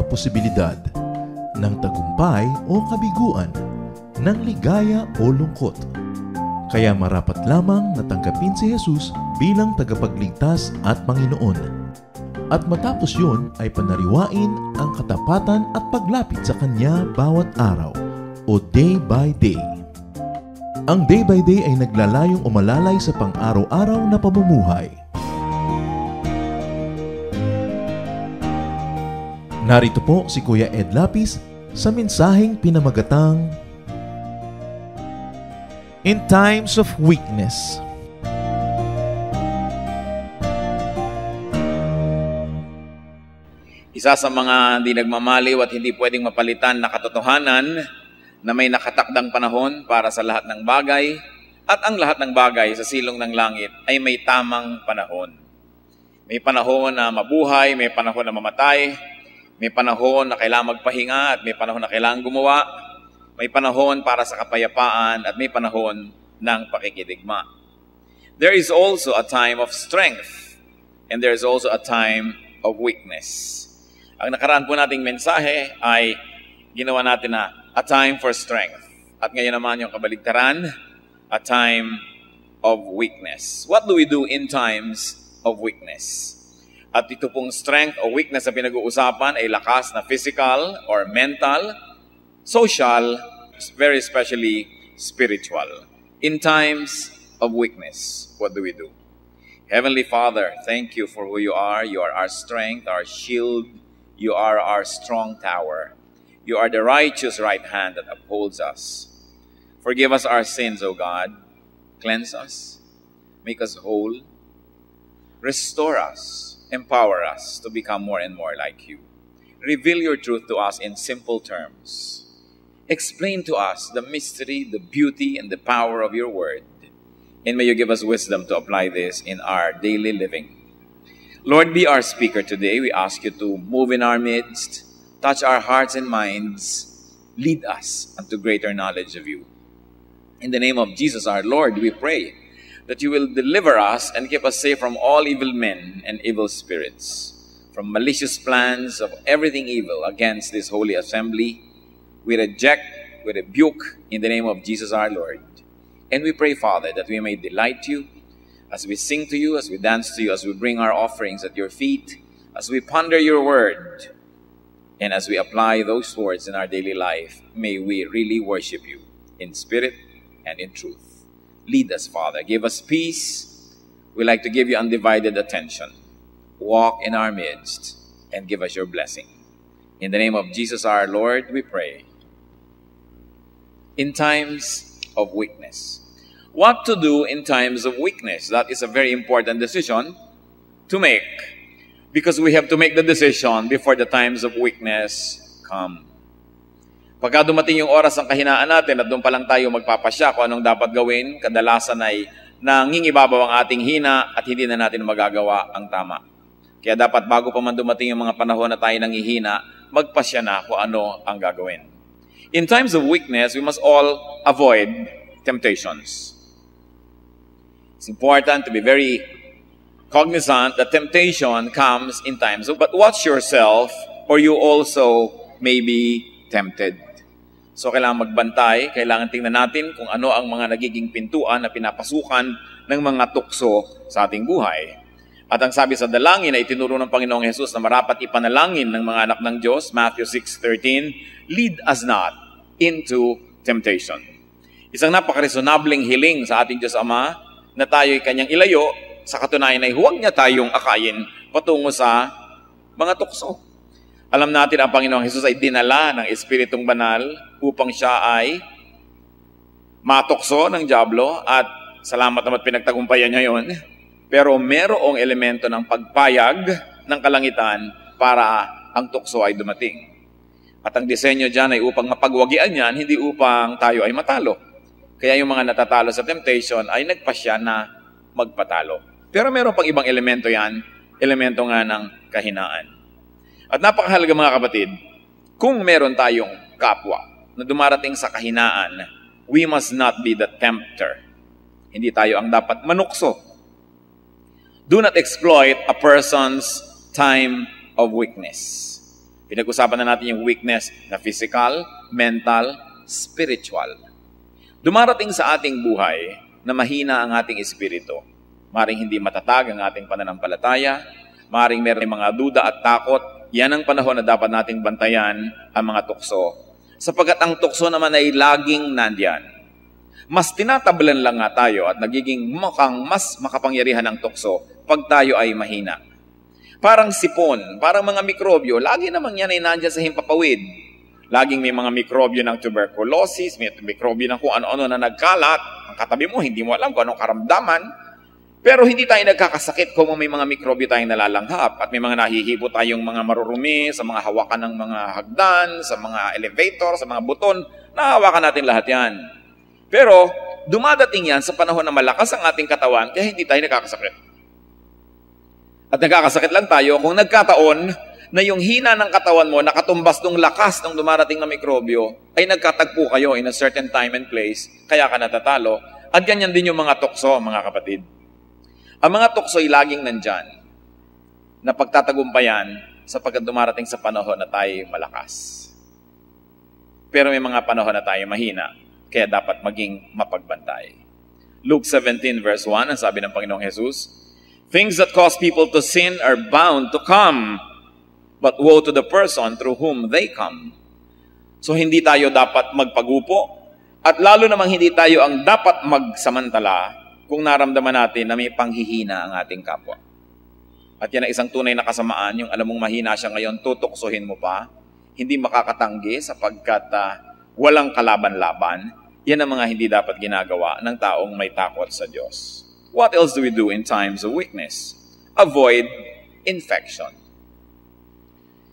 posibilidad ng tagumpay o kabiguan, ng ligaya o lungkot. Kaya marapat lamang na tanggapin si Jesus bilang tagapagligtas at Panginoon. At matapos yun ay panariwain ang katapatan at paglapit sa Kanya bawat araw o day by day. Ang day by day ay naglalayong umalalay sa pang-araw-araw na pamumuhay. Narito po si Kuya Ed Lapis sa mensaheng pinamagatang In Times of Weakness. Isa sa mga hindi nagmamaliw at hindi pwedeng mapalitan na katotohanan na may nakatakdang panahon para sa lahat ng bagay at ang lahat ng bagay sa silong ng langit ay may tamang panahon. May panahon na mabuhay, may panahon na mamatay, may panahon na kailangan magpahinga at may panahon na kailangan gumawa. May panahon para sa kapayapaan at may panahon ng pakikidigma. There is also a time of strength and there is also a time of weakness. Ang nakaraan po nating mensahe ay ginawa natin na a time for strength. At ngayon naman yung kabaligtaran, a time of weakness. What do we do in times of weakness? At ito pong strength o weakness na pinag-uusapan ay lakas na physical or mental, social, very especially spiritual. In times of weakness, what do we do? Heavenly Father, thank you for who you are. You are our strength, our shield. You are our strong tower. You are the righteous right hand that upholds us. Forgive us our sins, O God. Cleanse us. Make us whole. Restore us. Empower us to become more and more like you. Reveal your truth to us in simple terms. Explain to us the mystery, the beauty, and the power of your word. And may you give us wisdom to apply this in our daily living. Lord, be our speaker today. We ask you to move in our midst, touch our hearts and minds, lead us unto greater knowledge of you. In the name of Jesus our Lord, we pray that you will deliver us and keep us safe from all evil men and evil spirits, from malicious plans of everything evil against this holy assembly. We reject, we rebuke in the name of Jesus our Lord. And we pray, Father, that we may delight you as we sing to you, as we dance to you, as we bring our offerings at your feet, as we ponder your word, and as we apply those words in our daily life. May we really worship you in spirit and in truth. Lead us, Father. Give us peace. We like to give you undivided attention. Walk in our midst and give us your blessing. In the name of Jesus our Lord, we pray. In times of weakness. What to do in times of weakness? That is a very important decision to make. Because we have to make the decision before the times of weakness come. Pagka dumating yung oras ng kahinaan natin at doon pa lang tayo magpapasya kung anong dapat gawin, kadalasan ay nangingibabaw ang ating hina at hindi na natin magagawa ang tama. Kaya dapat bago pa man dumating yung mga panahon na tayo nangihina, magpasya na kung ano ang gagawin. In times of weakness, we must all avoid temptations. It's important to be very cognizant that temptation comes in times of, but watch yourself or you also may be tempted. So kailangan magbantay, kailangan tingnan natin kung ano ang mga nagiging pintuan na pinapasukan ng mga tukso sa ating buhay. At ang sabi sa dalangin na itinuro ng Panginoong Jesus na marapat ipanalangin ng mga anak ng Diyos, Matthew 6:13, lead us not into temptation. Isang napaka-resonableng hiling sa ating Diyos Ama na tayo'y kanyang ilayo, sa katunayan ay huwag niya tayong akayin patungo sa mga tukso. Alam natin ang Panginoong Jesus ay dinala ng Espiritong Banal upang siya ay matukso ng dyablo at salamat naman pinagtagumpayan niya yon. Pero merong elemento ng pagpayag ng kalangitan para ang tukso ay dumating. At ang disenyo dyan ay upang mapagwagian yan, hindi upang tayo ay matalo. Kaya yung mga natatalo sa temptation ay nagpasya na magpatalo. Pero meron pang ibang elemento yan, elemento nga ng kahinaan. At napakahalaga mga kapatid, kung meron tayong kapwa na dumarating sa kahinaan, we must not be the tempter. Hindi tayo ang dapat manukso. Do not exploit a person's time of weakness. Pinag-usapan na natin yung weakness na physical, mental, spiritual. Dumarating sa ating buhay na mahina ang ating espiritu. Maring hindi matatag ang ating pananampalataya, maring meron mga duda at takot. Yan ang panahon na dapat nating bantayan ang mga tukso. Sapagkat ang tukso naman ay laging nandyan. Mas tinatablan lang nga tayo at nagiging mukhang mas makapangyarihan ang tukso pag tayo ay mahina. Parang sipon, parang mga mikrobyo, lagi naman yan ay nandyan sa himpapawid. Laging may mga mikrobyo ng tuberculosis, may mikrobyo ng kung ano-ano na nagkalat. Ang katabi mo, hindi mo alam kung anong karamdaman. Pero hindi tayo nagkakasakit kung may mga mikrobyo tayong nalalanghap at may mga nahihibo tayong mga marurumi sa mga hawakan ng mga hagdan, sa mga elevator, sa mga buton. Nahawakan natin lahat yan. Pero dumadating yan sa panahon na malakas ang ating katawan kaya hindi tayo nagkakasakit. At nagkakasakit lang tayo kung nagkataon na yung hina ng katawan mo, nakatumbas ng lakas ng dumarating na mikrobyo, ay nagkatagpo kayo in a certain time and place, kaya ka natatalo. At ganyan din yung mga tukso, mga kapatid. Ang mga tukso ay laging nandyan, na pagtatagumpayan sapagkat dumarating sa panahon na tayo malakas. Pero may mga panahon na tayo mahina, kaya dapat maging mapagbantay. Luke 17 verse 1, ang sabi ng Panginoong Jesus, "Things that cause people to sin are bound to come, but woe to the person through whom they come." So hindi tayo dapat magpagupo, at lalo namang hindi tayo ang dapat magsamantala kung naramdaman natin na may panghihina ang ating kapwa. At yan ang isang tunay na kasamaan, yung alam mong mahina siya ngayon, tutuksohin mo pa, hindi makakatanggi sapagkat walang kalaban-laban. Yan ang mga hindi dapat ginagawa ng taong may takot sa Diyos. What else do we do in times of weakness? Avoid infection.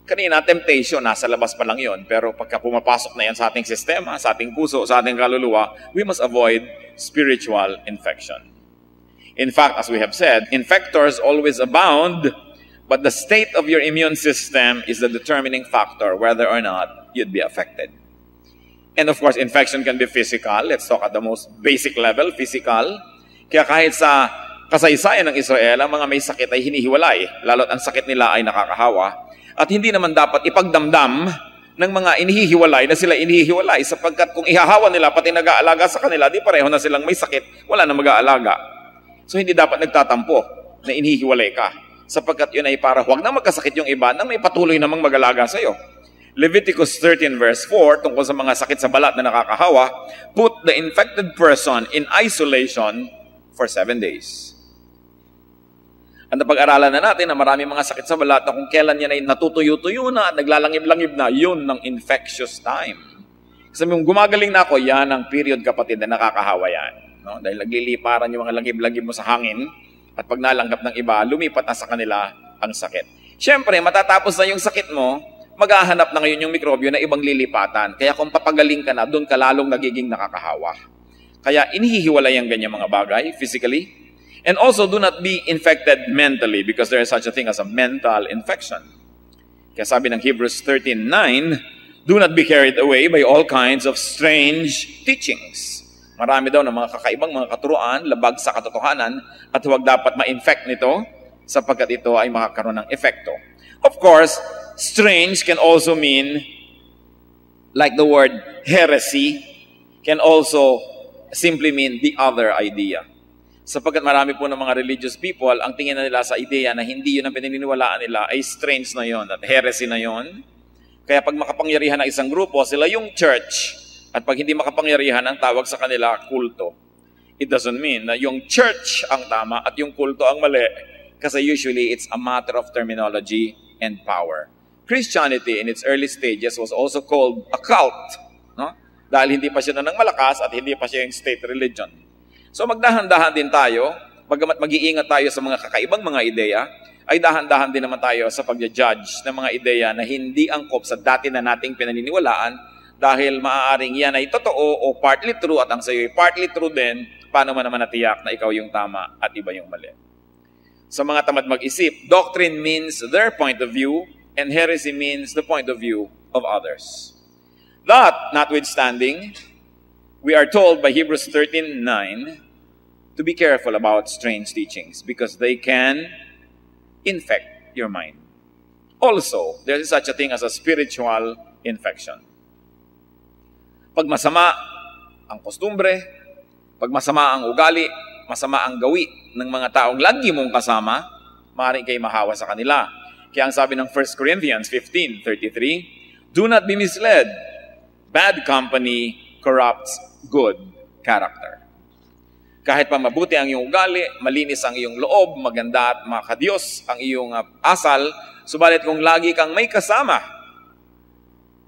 Kanina, temptation, nasa labas pa lang yon. Pero pagka pumapasok na yan sa ating sistema, sa ating puso, sa ating kaluluwa, we must avoid spiritual infection. In fact, as we have said, infectors always abound, but the state of your immune system is the determining factor whether or not you'd be affected. And of course, infection can be physical. Let's talk at the most basic level, physical. Kaya kahit sa kasaysayan ng Israel, ang mga may sakit ay hinihiwalay, lalo't ang sakit nila ay nakakahawa. At hindi naman dapat ipagdamdam ng mga inihihiwalay na sila inihihiwalay sapagkat kung ihahawa nila pati nag-aalaga sa kanila, di pareho na silang may sakit, wala na mag-aalaga. So hindi dapat nagtatampo na inihiwalay ka sapagkat yun ay para huwag na magkasakit yung iba na may patuloy namang mag-alaga sa iyo. Leviticus 13 verse 4, tungkol sa mga sakit sa balat na nakakahawa, "Put the infected person in isolation for 7 days. At napag-aralan na natin na marami mga sakit sa balat na kung kailan yan ay natutuyo-tuyo na at naglalangib-langib na, yun ng infectious time. Kasi kung gumagaling na ako, yan ang period, kapatid, na nakakahawa yan. No? Dahil nagliliparan yung mga langib-langib mo sa hangin at pag nalanggap ng iba, lumipat na sa kanila ang sakit. Siyempre, matatapos na yung sakit mo, maghahanap na ngayon yung mikrobyo na ibang lilipatan. Kaya kung papagaling ka na, doon ka lalong nagiging nakakahawa. Kaya inihihiwalay ang ganyan mga bagay, physically. And also, do not be infected mentally because there is such a thing as a mental infection. Kaya sabi ng Hebrews 13:9, "Do not be carried away by all kinds of strange teachings." Marami daw ng mga kakaibang mga katuruan, labag sa katotohanan, at huwag dapat ma-infect nito sapagkat ito ay makakaroon ng epekto. Of course, strange can also mean, like the word heresy, can also simply mean the other idea. Sapagkat marami po ng mga religious people, ang tingin na nila sa ideya na hindi yun ang pinaniniwalaan nila ay strange na yon at heresy na yon. Kaya pag makapangyarihan ng isang grupo, sila yung church. At pag hindi makapangyarihan, ang tawag sa kanila, kulto. It doesn't mean na yung church ang tama at yung kulto ang mali. Kasi usually, it's a matter of terminology and power. Christianity in its early stages was also called a cult. No? Dahil hindi pa siya na ng malakas at hindi pa siya yung state religion. So magdahan-dahan din tayo, bagamat mag-iingat tayo sa mga kakaibang mga ideya, ay dahan-dahan din naman tayo sa pag-judge ng mga ideya na hindi angkop sa dati na nating pinaniniwalaan dahil maaaring yan ay totoo o partly true at ang sa'yo ay partly true din, paano man naman natiyak na ikaw yung tama at iba yung mali. Sa mga tamad mag-isip, doctrine means their point of view and heresy means the point of view of others. That, notwithstanding, we are told by Hebrews 13:9 to be careful about strange teachings because they can infect your mind. also, there is such a thing as a spiritual infection. Pag masama ang kostumbre, pag masama ang ugali, masama ang gawi ng mga taong lagi mong kasama, maaaring kayo mahawa sa kanila. Kaya ang sabi ng 1 Corinthians 15:33, do not be misled. Bad company corrupts good character. Kahit pa mabuti ang iyong ugali, malinis ang iyong loob, maganda at makadiyos ang iyong asal, subalit kung lagi kang may kasama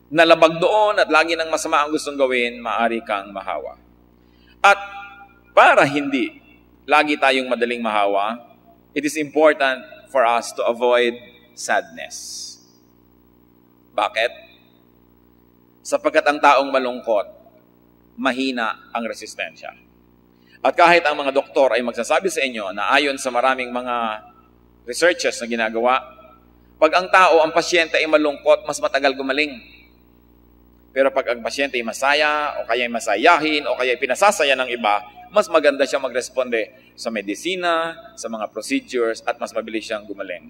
na labag doon at lagi ng masama ang gustong gawin, maaari kang mahawa. At para hindi lagi tayong madaling mahawa, it is important for us to avoid sadness. Bakit? Sapagkat ang taong malungkot, mahina ang resistensya. At kahit ang mga doktor ay magsasabi sa inyo na ayon sa maraming mga researches na ginagawa, pag ang tao, ang pasyente ay malungkot, mas matagal gumaling. Pero pag ang pasyente ay masaya, o kaya ay masayahin, o kaya ay pinasasaya ng iba, mas maganda siya magresponde sa medisina, sa mga procedures, at mas mabilis siyang gumaling.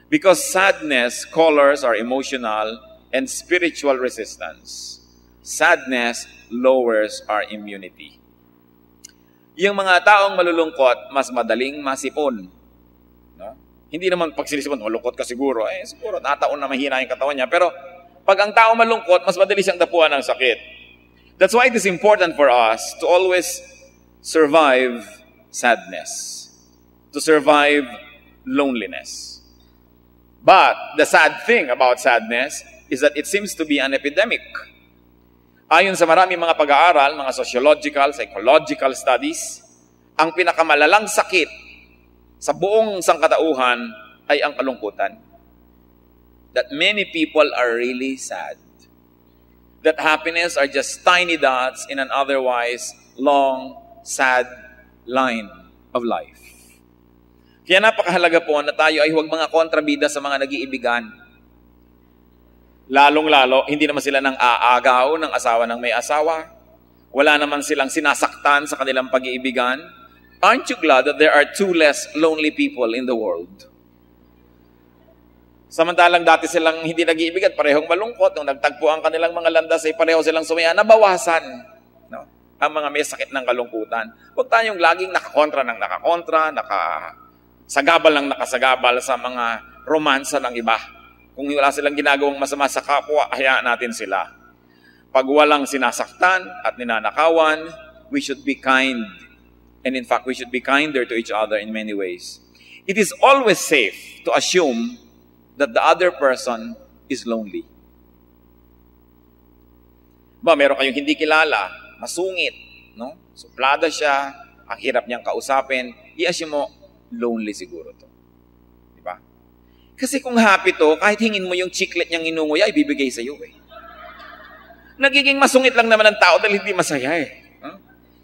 Because sadness colors our emotional and spiritual resistance. Sadness lowers our immunity. Yung mga taong malulungkot, mas madaling masipon. No? Hindi naman pag sinisipon, malungkot ka siguro. Siguro nataon na mahina yung katawan niya. Pero pag ang tao malungkot, mas madali siyang dapuan ng sakit. That's why it is important for us to always survive sadness. To survive loneliness. But the sad thing about sadness is that it seems to be an epidemic. Ayon sa maraming mga pag-aaral, mga sociological, psychological studies, ang pinakamalalang sakit sa buong sangkatauhan ay ang kalungkutan. That many people are really sad. That happiness are just tiny dots in an otherwise long, sad line of life. Kaya napakahalaga po na tayo ay huwag mga kontrabida sa mga nag-iibigan. Lalong-lalo, hindi naman sila nang aagaw ng asawa ng may asawa. Wala naman silang sinasaktan sa kanilang pag-iibigan. Aren't you glad that there are 2 less lonely people in the world? Samantalang dati silang hindi nag-iibigan, parehong malungkot. Nung nagtagpo ang kanilang mga landas ay pareho silang sumaya, nabawasan. No? Ang mga may sakit ng kalungkutan. Huwag tayong laging nakakontra ng nakakontra, nakasagabal ng nakasagabal sa mga romansa ng iba. Kung wala silang ginagawang masama sa kapwa, hayaan natin sila. Pag walang sinasaktan at ninanakawan, we should be kind. And in fact, we should be kinder to each other in many ways. It is always safe to assume that the other person is lonely. Meron kayong hindi kilala, masungit, no? Suplada siya, ang hirap niyang kausapin, i-assume mo, lonely siguro to. Diba? Kasi kung happy to, kahit hingin mo yung chiclet niyang inunguya, ibibigay sa iyo eh. Nagiging masungit lang naman ang tao dahil hindi masaya eh.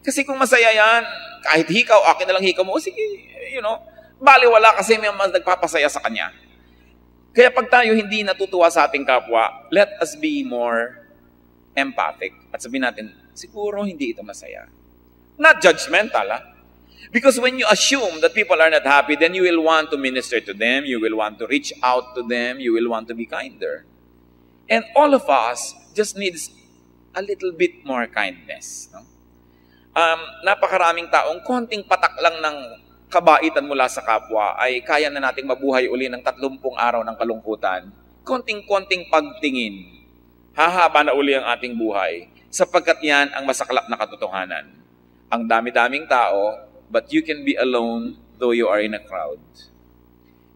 Kasi kung masaya yan, kahit hikaw, akin na lang hikaw mo, sige, baliwala kasi may mas nagpapasaya sa kanya. Kaya pag tayo hindi natutuwa sa ating kapwa, let us be more empathic. At sabihin natin, siguro hindi ito masaya. Not judgmental, Because when you assume that people are not happy, then you will want to minister to them, you will want to reach out to them, you will want to be kinder. And all of us just needs a little bit more kindness. No? Napakaraming taong konting patak lang ng kabaitan mula sa kapwa ay kaya na nating mabuhay uli ng 30 araw ng kalungkutan. Konting-konting pagtingin, hahaba na uli ang ating buhay sapagkat yan ang masaklap na katotohanan. Ang dami-daming tao, but you can be alone though you are in a crowd.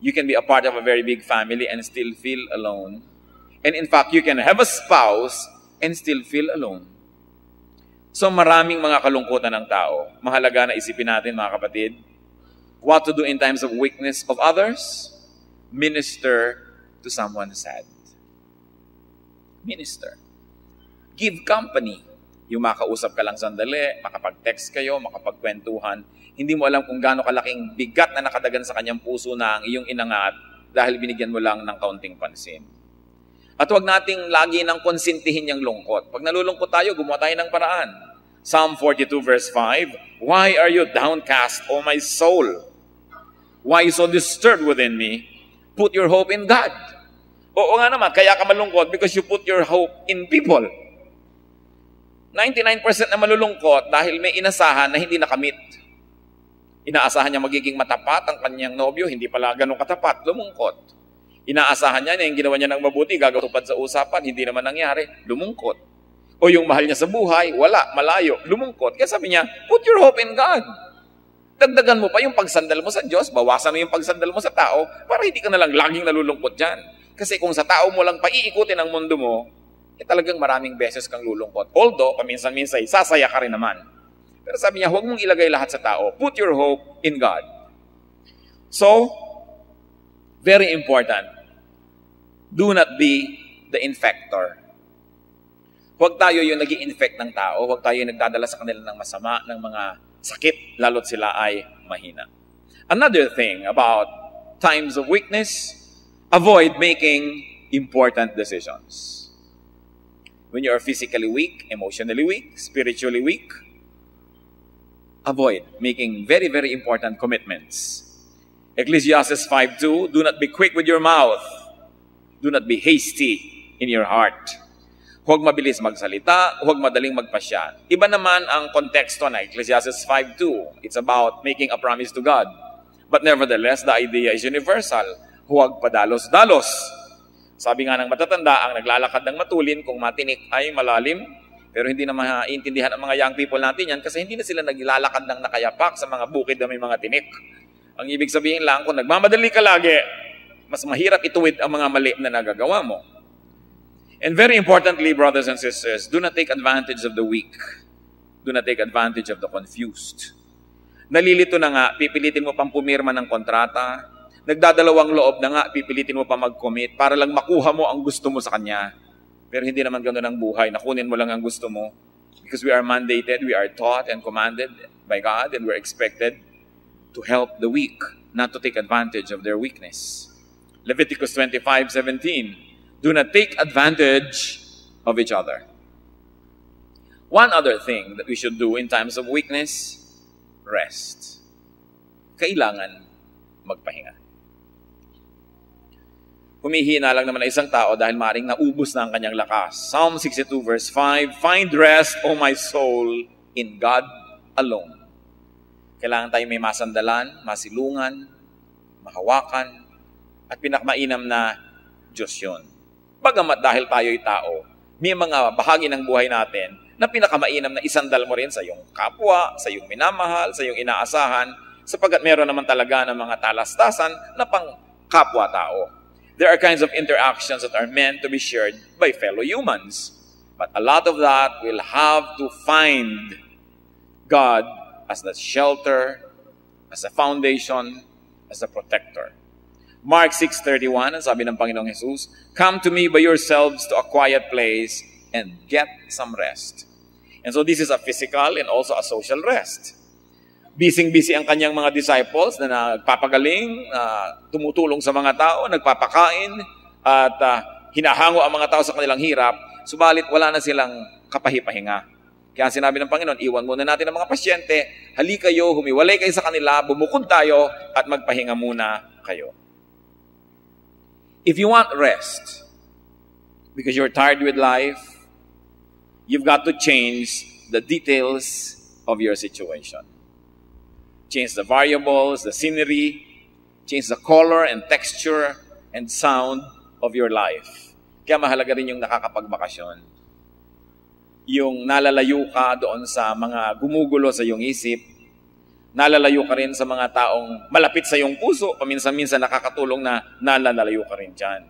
You can be a part of a very big family and still feel alone. And in fact, you can have a spouse and still feel alone. So maraming mga kalungkutan ng tao. Mahalaga na isipin natin, mga kapatid, what to do in times of weakness of others? Minister to someone sad. Minister. Give company. Yung makausap ka lang sandali, makapag-text kayo, makapagkwentuhan, hindi mo alam kung gaano kalaking bigat na nakadagan sa kanyang puso na ang iyong inangat dahil binigyan mo lang ng kaunting pansin. At huwag nating lagi nang konsintihin yung lungkot. Pag nalulungkot tayo, gumawa tayo ng paraan. Psalm 42 verse 5, why are you downcast, O my soul? Why so disturbed within me? Put your hope in God. Oo nga naman, kaya ka malungkot because you put your hope in people. 99% na malulungkot dahil may inasahan na hindi nakamit. Inaasahan niya magiging matapat ang kanyang nobyo, hindi pala ganun katapat, lumungkot. Inaasahan niya na yung ginawa niya ng mabuti, gagawin sa usapan, hindi naman nangyari, lumungkot. O yung mahal niya sa buhay, wala, malayo, lumungkot. Kaya sabi niya, put your hope in God. Dagdagan mo pa yung pagsandal mo sa Diyos, bawasan mo yung pagsandal mo sa tao, para hindi ka na lang laging nalulungkot dyan. Kasi kung sa tao mo lang paiikutin ang mundo mo, talagang maraming beses kang lulungkot. Although, paminsan-minsan, sasaya ka rin naman. Pero sabi niya, huwag mong ilagay lahat sa tao. Put your hope in God. So, very important, do not be the infector. Huwag tayo yung nag-i-infect ng tao, huwag tayo yung nagdadala sa kanila ng masama, ng mga sakit, lalo't sila ay mahina. Another thing about times of weakness, avoid making important decisions. When you are physically weak, emotionally weak, spiritually weak, avoid making very, very important commitments. Ecclesiastes 5:2, do not be quick with your mouth. Do not be hasty in your heart. Huwag mabilis magsalita, huwag madaling magpasya. Iba naman ang konteksto na Ecclesiastes 5:2. It's about making a promise to God. But nevertheless, the idea is universal. Huwag padalos-dalos. Sabi nga ng matatanda, ang naglalakad ng matulin kung matinik ay malalim, pero hindi na maintindihan ang mga young people natin yan kasi hindi na sila naglalakad ng nakayapak sa mga bukid na may mga tinik. Ang ibig sabihin lang, kung nagmamadali ka lagi, mas mahirap ituwid ang mga mali na nagagawa mo. And very importantly, brothers and sisters, do not take advantage of the weak. Do not take advantage of the confused. Nalilito na nga, pipilitin mo pang pumirma ng kontrata, nagdadalawang loob na nga, pipilitin mo pa mag-commit para lang makuha mo ang gusto mo sa kanya. Pero hindi naman ganoon ang buhay. Nakunin mo lang ang gusto mo. Because we are mandated, we are taught and commanded by God, and we're expected to help the weak, not to take advantage of their weakness. Leviticus 25:17, do not take advantage of each other. One other thing that we should do in times of weakness, rest. Kailangan magpahinga. Humihina lang naman na isang tao dahil maaaring naubos na ang kanyang lakas. Psalm 62 verse 5, find rest, O my soul, in God alone. Kailangan tayo may masandalan, masilungan, mahawakan, at pinakamainam na Diyos yun. Bagamat dahil tayo'y tao, may mga bahagi ng buhay natin na pinakamainam na isandal mo rin sa iyong kapwa, sa iyong minamahal, sa iyong inaasahan, sapagkat meron naman talaga ng mga talastasan na pang kapwa-tao. There are kinds of interactions that are meant to be shared by fellow humans. But a lot of that will have to find God as the shelter, as a foundation, as a protector. Mark 6:31, ang sabi ng Panginoong Jesus, come to me by yourselves to a quiet place and get some rest. And so this is a physical and also a social rest. Busy-busy ang kanyang mga disciples na nagpapagaling, tumutulong sa mga tao, nagpapakain, at hinahango ang mga tao sa kanilang hirap, subalit wala na silang kapahipahinga. Kaya sinabi ng Panginoon, iwan muna natin ang mga pasyente, halika kayo, humiwalay kayo sa kanila, bumukod tayo, at magpahinga muna kayo. If you want rest, because you're tired with life, you've got to change the details of your situation. Change the variables, the scenery, change the color and texture and sound of your life. Kaya mahalaga rin yung nakakapagbakasyon. Yung nalalayo ka doon sa mga gumugulo sa iyong isip, nalalayo ka rin sa mga taong malapit sa iyong puso, paminsan-minsan nakakatulong na nalalayo ka rin dyan.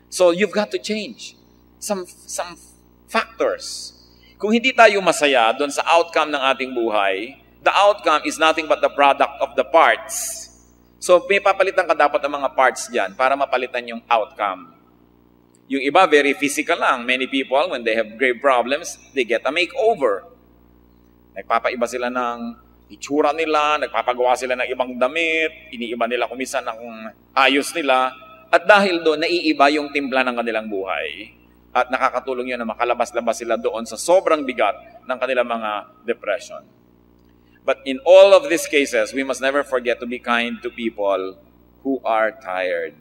So you've got to change some factors. Kung hindi tayo masaya doon sa outcome ng ating buhay, the outcome is nothing but the product of the parts. So, may papalitan ka dapat ng mga parts dyan para mapalitan yung outcome. Yung iba, very physical lang. Many people, when they have grave problems, they get a makeover. Nagpapaiba sila ng itsura nila, nagpapagawa sila ng ibang damit, iniiba nila kumisa ng ayos nila, at dahil doon, naiiba yung timpla ng kanilang buhay. At nakakatulong yun na makalabas-labas sila doon sa sobrang bigat ng kanilang mga depression. But in all of these cases, we must never forget to be kind to people who are tired.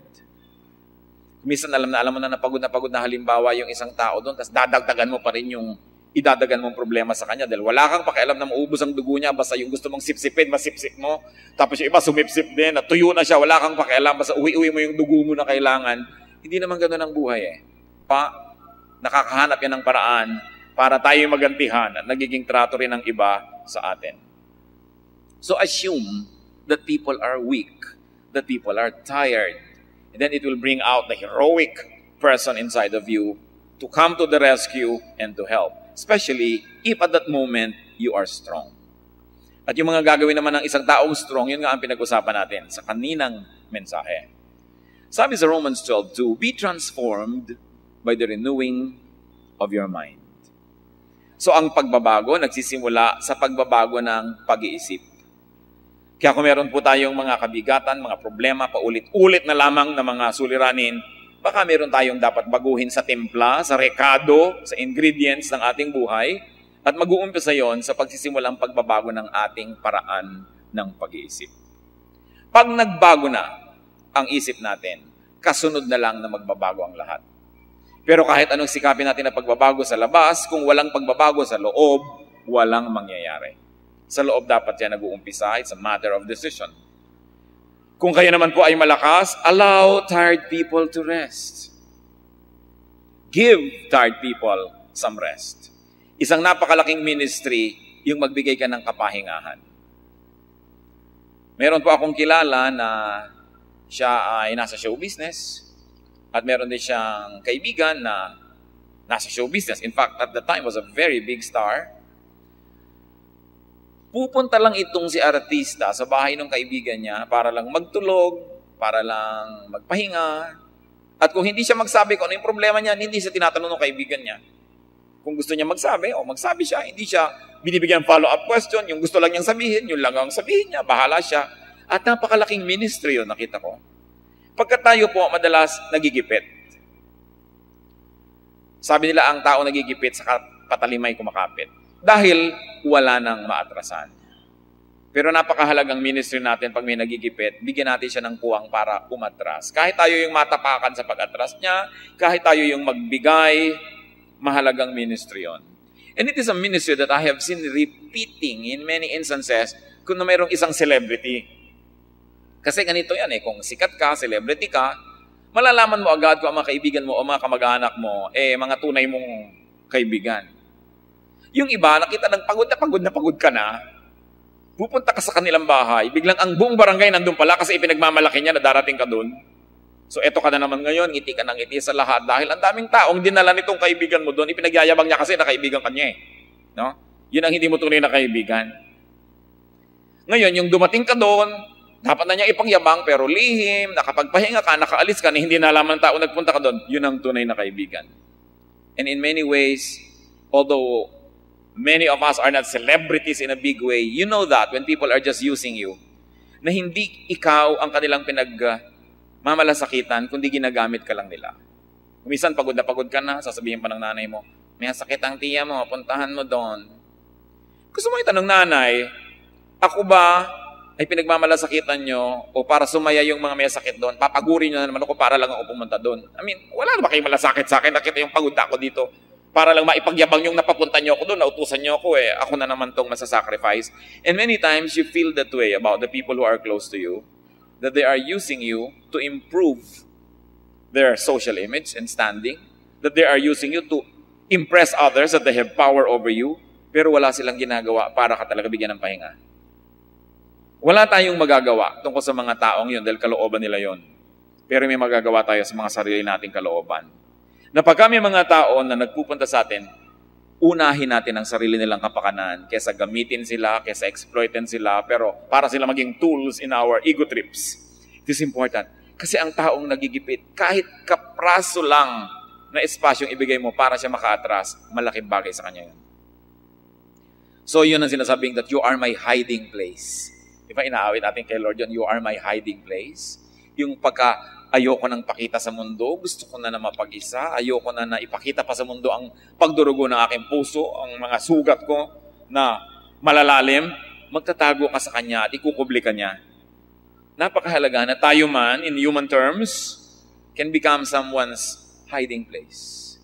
Minsan alam mo na pagod na halimbawa yung isang tao doon, tapos dadagdagan mo pa rin yung idadagan mong problema sa kanya dahil wala kang pakialam na maubos ang dugo niya, basta yung gusto mong sipsipin, masipsip mo. Tapos yung iba sumipsip din, natuyo na siya, wala kang pakialam, basta uwi-uwi mo yung dugo mo na kailangan. Hindi naman ganoon ang buhay eh. Nakakahanap yan ng paraan para tayo magantihan at nagiging trato rin ng iba sa atin. So assume that people are weak, that people are tired, and then it will bring out the heroic person inside of you to come to the rescue and to help. Especially if at that moment you are strong. At yung mga gagawin naman ng isang taong strong, yun nga ang pinag-usapan natin sa kaninang mensahe. Sabi sa Romans 12:2, be transformed by the renewing of your mind. So ang pagbabago, nagsisimula sa pagbabago ng pag-iisip. Kaya kung meron po tayong mga kabigatan, mga problema, paulit-ulit na lamang na mga suliranin, baka meron tayong dapat baguhin sa timpla, sa rekado, sa ingredients ng ating buhay, at mag-uumpisa yon sa pagsisimulang pagbabago ng ating paraan ng pag-iisip. Pag nagbago na ang isip natin, kasunod na lang na magbabago ang lahat. Pero kahit anong sikapin natin na pagbabago sa labas, kung walang pagbabago sa loob, walang mangyayari. Sa loob dapat yan nag-uumpisa. It's a matter of decision. Kung kayo naman po ay malakas, allow tired people to rest. Give tired people some rest. Isang napakalaking ministry, yung magbigay ka ng kapahingahan. Meron po akong kilala na siya ay nasa show business at meron din siyang kaibigan na nasa show business. In fact, at the time was a very big star. Pupunta lang itong si artista sa bahay ng kaibigan niya para lang magtulog, para lang magpahinga. At kung hindi siya magsabi kung ano yung problema niya, hindi siya tinatanong ng kaibigan niya. Kung gusto niya magsabi, magsabi siya. Hindi siya binibigyan follow-up question. Yung gusto lang niyang sabihin, yun lang ang sabihin niya. Bahala siya. At napakalaking ministry yun, nakita ko. Pagka tayo po, madalas nagigipit. Sabi nila, ang tao nagigipit sa patalimay kumakapit. Dahil wala nang maatrasan. Pero napakahalagang ministry natin pag may nagigipit, bigyan natin siya ng puwang para umatras. Kahit tayo yung matapakan sa pag-atras niya, kahit tayo yung magbigay, mahalagang ministry yon. And it is a ministry that I have seen repeating in many instances kung mayroong isang celebrity. Kasi ganito yan kung sikat ka, celebrity ka, malalaman mo agad kung ang mga kaibigan mo o mga kamag-anak mo, mga tunay mong kaibigan. Yung iba, nakita ng pagod ka na, pupunta ka sa kanilang bahay, biglang ang buong barangay nandun pala kasi ipinagmamalaki niya na darating ka dun. So eto ka na naman ngayon, ngiti ka ng ngiti sa lahat dahil ang daming taong dinala nitong kaibigan mo doon, ipinagyayabang niya kasi na kaibigan ka niya No? Yun ang hindi mo tunay na kaibigan. Ngayon, yung dumating ka doon, dapat na niya ipagyabang pero lihim, nakapagpahinga ka, nakaalis ka, na hindi nalaman ng tao nagpunta ka doon, yun ang tunay na kaibigan. And in many ways, although many of us are not celebrities in a big way, you know that when people are just using you, na hindi ikaw ang kanilang pinagmamalasakitan, kundi ginagamit ka lang nila. Minsan pagod ka na, sasabihin pa ng nanay mo, may sakit ang tiya mo, puntahan mo doon. Gusto mo itanong nanay, ako ba ay pinagmamalasakitan nyo o para sumaya yung mga may sakit doon, papagurin nyo na naman ako para lang ako pumunta doon. I mean, wala na ba kayong malasakit sa akin? Nakita yung pagod ako dito. Para lang maipagyabang yung napapunta nyo ako doon, nautusan nyo ako ako na naman tong masasacrifice. And many times, you feel that way about the people who are close to you, that they are using you to improve their social image and standing, that they are using you to impress others, that they have power over you, pero wala silang ginagawa para ka talaga bigyan ng pahinga. Wala tayong magagawa tungkol sa mga taong yun dahil kalooban nila yun. Pero may magagawa tayo sa mga sarili nating kalooban. Na pag kami mga tao na nagpupunta sa atin, unahin natin ang sarili nilang kapakanan kaysa gamitin sila, kaysa exploitin sila, pero para sila maging tools in our ego trips. It is important. Kasi ang taong nagigipit, kahit kapraso lang na espasyong ibigay mo para siya makaatras, malaking bagay sa kanya yun. So yun ang sinasabing that you are my hiding place. Di ba inaawit natin kay Lord yun, you are my hiding place. Yung ayoko nang pakita sa mundo, gusto ko na mapag-isa, ayoko na ipakita pa sa mundo ang pagdurugo ng aking puso, ang mga sugat ko na malalalim, magtatago ka sa Kanya at ikukubli ka niya. Napakahalaga na tayo man, in human terms, can become someone's hiding place.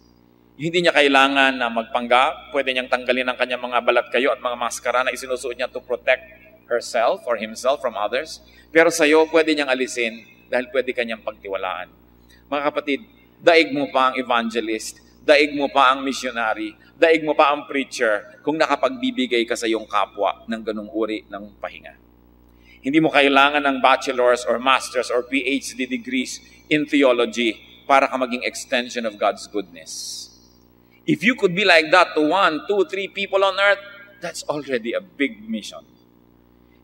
Hindi niya kailangan na magpanggap, pwede niyang tanggalin ang kanyang mga balat kayo at mga maskara na isinusuot niya to protect herself or himself from others. Pero sa'yo, pwede niyang alisin dahil pwede kanyang pagtiwalaan. Mga kapatid, daig mo pa ang evangelist, daig mo pa ang missionary, daig mo pa ang preacher kung nakapagbibigay ka sa iyong kapwa ng ganung uri ng pahinga. Hindi mo kailangan ng bachelor's or master's or PhD degrees in theology para ka maging extension of God's goodness. If you could be like that to 1, 2, 3 people on earth, that's already a big mission.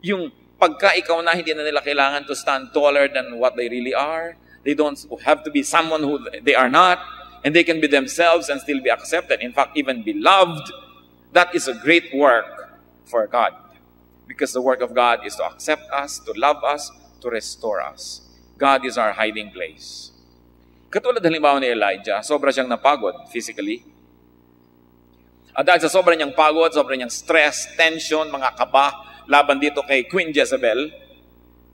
Yung pagka ikaw na, hindi na nila kailangan to stand taller than what they really are. They don't have to be someone who they are not. And they can be themselves and still be accepted. In fact, even beloved. That is a great work for God. Because the work of God is to accept us, to love us, to restore us. God is our hiding place. Katulad halimbawa ni Elijah, sobra siyang napagod physically. At dahil sa sobra niyang pagod, sobra niyang stress, tension, mga kaba, laban dito kay Queen Jezebel,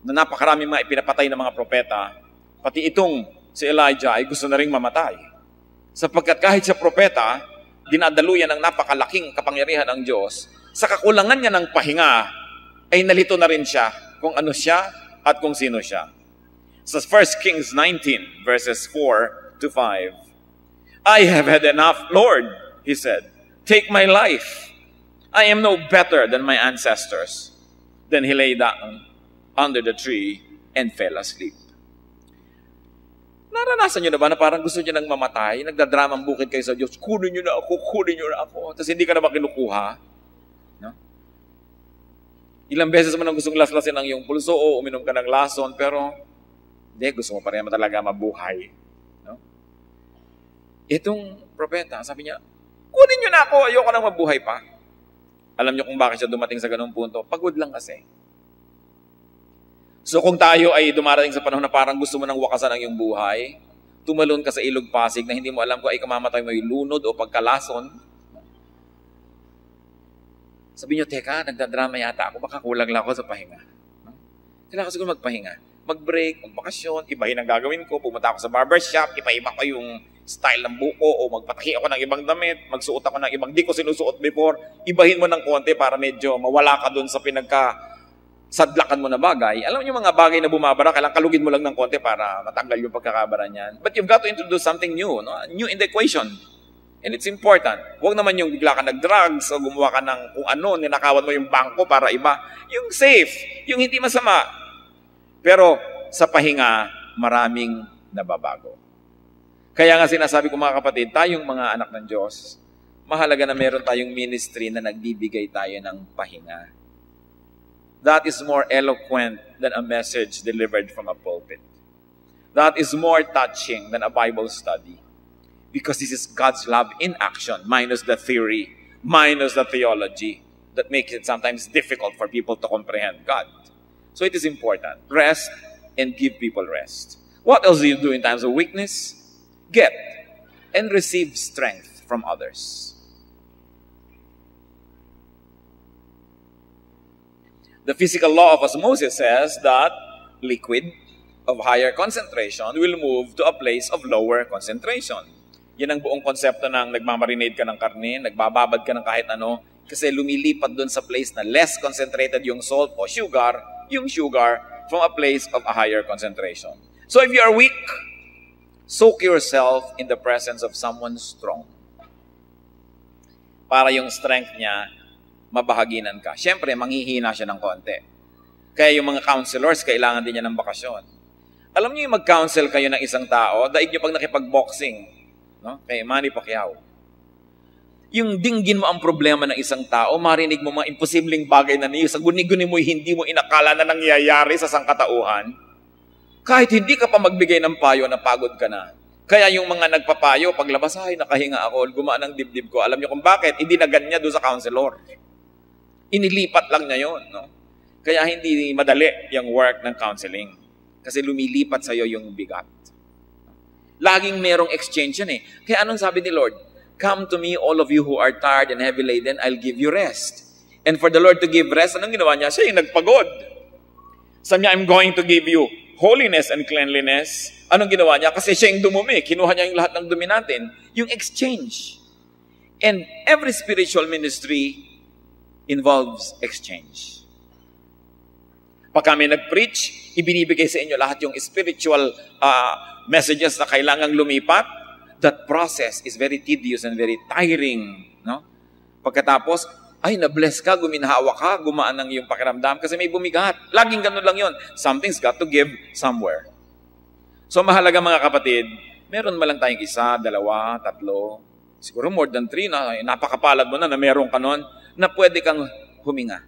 na napakaraming mga ipinapatay ng mga propeta, pati itong si Elijah ay gusto na ring mamatay. Sapagkat kahit siya propeta, dinadaluyan ng napakalaking kapangyarihan ng Diyos, sa kakulangan niya ng pahinga, ay nalito na rin siya kung ano siya at kung sino siya. Sa 1 Kings 19, verses 4 to 5, I have had enough, Lord, he said. Take my life. I am no better than my ancestors. Then he lay down under the tree and fell asleep. Naranasan nyo na ba na parang gusto nyo nang mamatay? Nagdadramang bukid kayo sa Diyos, kunin nyo na ako. Tapos hindi ka na ba kinukuha? No? Ilang beses mo nang gustong laslasin ang iyong pulso o uminom ka ng lason, pero hindi, gusto mo pa rin talaga mabuhay. No? Itong propeta, sabi niya, kunin nyo na ako, ayoko nang mabuhay pa. Alam nyo kung bakit siya dumating sa ganung punto? Pagod lang kasi. So kung tayo ay dumarating sa panahon na parang gusto mo nang wakasan ang iyong buhay, tumalon ka sa ilog Pasig na hindi mo alam kung ay kamamatay mo yung lunod o pagkalason, sabi nyo, teka, nagdadrama yata ako, baka kulang lang ako sa pahinga. Kailangan ko siguro magpahinga. Mag-break, magbakasyon, ibahin ang gagawin ko, pumunta ako sa barbershop, iba-iba ko yung style ng buko, o magpatahi ako ng ibang damit, magsuot ako ng ibang di ko sinusuot before, ibahin mo ng konti para medyo mawala ka dun sa sadlakan mo na bagay. Alam niyo mga bagay na bumabara, kailangan kalugin mo lang ng konti para matanggal yung pagkakabara niyan. But you've got to introduce something new, no? New in the equation. And it's important. Huwag naman yung bigla ka nag-drugs o gumawa ka ng kung ano, ninakawan mo yung bangko para iba. Yung safe, yung hindi masama. Pero sa pahinga, maraming nababago. Kaya nga sinasabi ko mga kapatid, tayong mga anak ng Diyos, mahalaga na meron tayong ministry na nagbibigay tayo ng pahinga. That is more eloquent than a message delivered from a pulpit. That is more touching than a Bible study. Because this is God's love in action, minus the theory, minus the theology that makes it sometimes difficult for people to comprehend God. So it is important. Rest and give people rest. What else do you do in times of weakness? Get and receive strength from others. The physical law of osmosis says that liquid of higher concentration will move to a place of lower concentration. Yan ang buong konsepto ng nagmamarinade ka ng karne, nagbababad ka ng kahit ano, kasi lumilipat doon sa place na less concentrated yung salt o sugar, yung sugar from a place of a higher concentration. So if you are weak, soak yourself in the presence of someone strong. Para yung strength niya, mabahaginan ka. Siyempre, manghihina siya ng konti. Kaya yung mga counselors, kailangan din niya ng bakasyon. Alam niyo yung mag-counsel kayo ng isang tao, daig niyo pag nakipag-boxing, no? Kay Manny Pacquiao. Yung dinggin mo ang problema ng isang tao, marinig mo mga imposibleng bagay na niyo, sa guni-guni mo hindi mo inakala na nangyayari sa sangkatauhan, kahit hindi ka pa magbigay ng payo, napagod ka na. Kaya yung mga nagpapayo, paglabas, ay, nakahinga ako, gumaan ang dibdib ko. Alam niyo kung bakit? Idinagan niya doon sa counselor. Inilipat lang niya yun. No? Kaya hindi madali yung work ng counseling. Kasi lumilipat sa'yo yung bigat. Laging merong exchange yan eh. Kaya anong sabi ni Lord? Come to me, all of you who are tired and heavy laden, I'll give you rest. And for the Lord to give rest, anong ginawa niya? Siya yung nagpagod. Sabi niya, I'm going to give you holiness and cleanliness. Anong ginawa niya? Kasi siya yung dumumi. Kinuha niya yung lahat ng dumi natin. Yung exchange. And every spiritual ministry involves exchange. Pag kami nag-preach, ibinibigay sa inyo lahat yung spiritual messages na kailangang lumipat. That process is very tedious and very tiring. No? Pagkatapos, ay, na-bless ka, guminhawa ka, gumaan ng iyong pakiramdam kasi may bumigat. Laging ganun lang yon. Something's got to give somewhere. So mahalaga mga kapatid, meron man lang tayong 1, 2, 3, siguro more than 3 na napakapalad mo na meron ka nun na pwede kang huminga.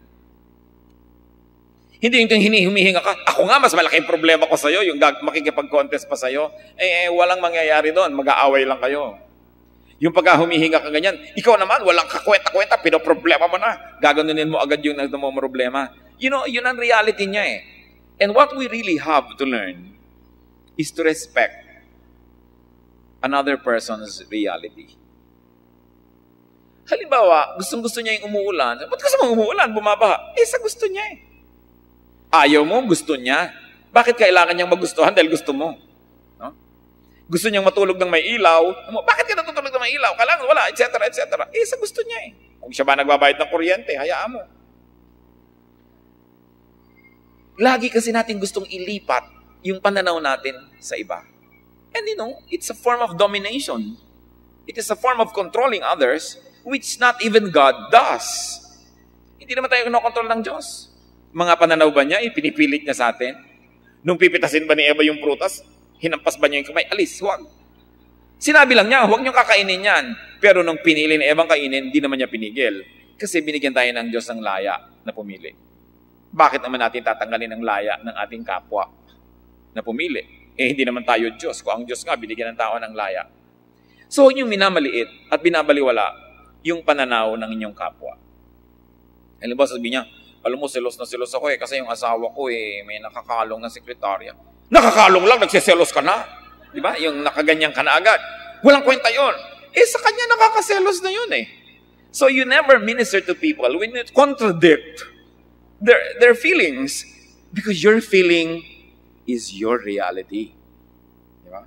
Hindi yung humihinga ka, ako nga mas malaking problema ko sa'yo, yung makikipag-contest pa sa'yo, walang mangyayari doon, mag-aaway lang kayo. Yung pagka humihinga ka ganyan, ikaw naman, walang kakwenta-kwenta, pinoproblema mo na. Gaganunin mo agad yung problema. You know, yun ang reality niya eh. And what we really have to learn is to respect another person's reality. Halimbawa, gustong-gusto niya yung umuulan. Ba't gusto mo umuulan? Bumabaha. Sa gusto niya eh. Ayaw mo, gusto niya. Bakit kailangan niyang magustuhan? Dahil gusto mo. No? Gusto niyang matulog ng may ilaw. Bakit ka natutulog ng may ilaw? Kailangan wala, etc., etc. Sa gusto niya eh. Kung siya ba nagbabayad ng kuryente, hayaan mo. Lagi kasi natin gustong ilipat yung pananaw natin sa iba. And you know, it's a form of domination. It is a form of controlling others, which not even God does. Hindi naman tayo kinokontrol ng Diyos. Mga pananaw ba niya, pinipilit niya sa atin? Nung pipitasin ba ni Eva yung prutas, hinampas ba niya yung kamay? Alis, huwag. Sinabi lang niya, huwag niyong kakainin yan. Pero nung pinili ni Eva kainin, hindi naman niya pinigil. Kasi binigyan tayo ng Diyos ng laya na pumili. Bakit naman natin tatanggalin ang laya ng ating kapwa na pumili? Hindi naman tayo Diyos. Kung ang Diyos nga, binigyan ng tao ng laya. So, huwag niyong minamaliit at binabaliwala yung pananaw ng inyong kapwa. Alam ba, sabi niya, alam mo, selos na selos ako kasi yung asawa ko may nakakalong na sekretarya. Nakakalong lang, nagsiselos ka na. Di ba? Yung nakaganyan ka na agad. Walang kwenta yun. Sa kanya nakakaselos na yun eh. So you never minister to people when you contradict their feelings because your feeling is your reality. Di ba?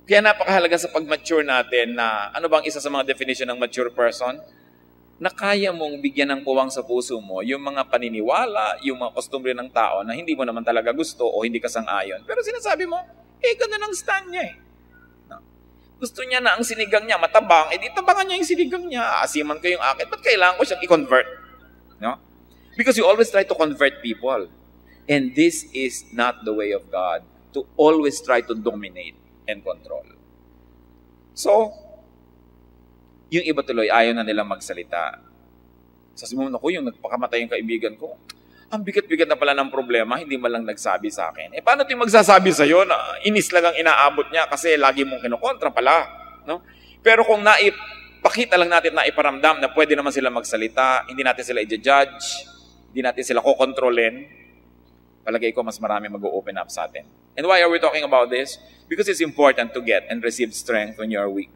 Kaya napakahalaga sa pag-mature natin na ano bang isa sa mga definition ng mature person? Na kaya mong bigyan ng puwang sa puso mo yung mga paniniwala, yung mga kostumbre ng tao na hindi mo naman talaga gusto o hindi ka sang-ayon. Pero sinasabi mo, ganun ang stand niya eh. No? Gusto niya na ang sinigang niya matabang, di tabangan niya yung sinigang niya. Asiman ko yung akin, ba't kailangan ko siyang i-convert? No? Because you always try to convert people. And this is not the way of God, to always try to dominate and control. So, yung iba tuloy, ayaw na nilang magsalita. Sasabihin mo, naku, yung nagpakamatay yung kaibigan ko, ang bigat-bigat na pala ng problema, hindi man lang nagsabi sa akin. Paano ito yung magsasabi sa'yo na inis lang ang inaabot niya kasi lagi mong kinokontra pala? No? Pero kung pakita lang natin na iparamdam na pwede naman sila magsalita, hindi natin sila i-judge, hindi natin sila kokontrolin, palagay ko mas marami mag-open up sa atin. And why are we talking about this? Because it's important to get and receive strength when you are weak.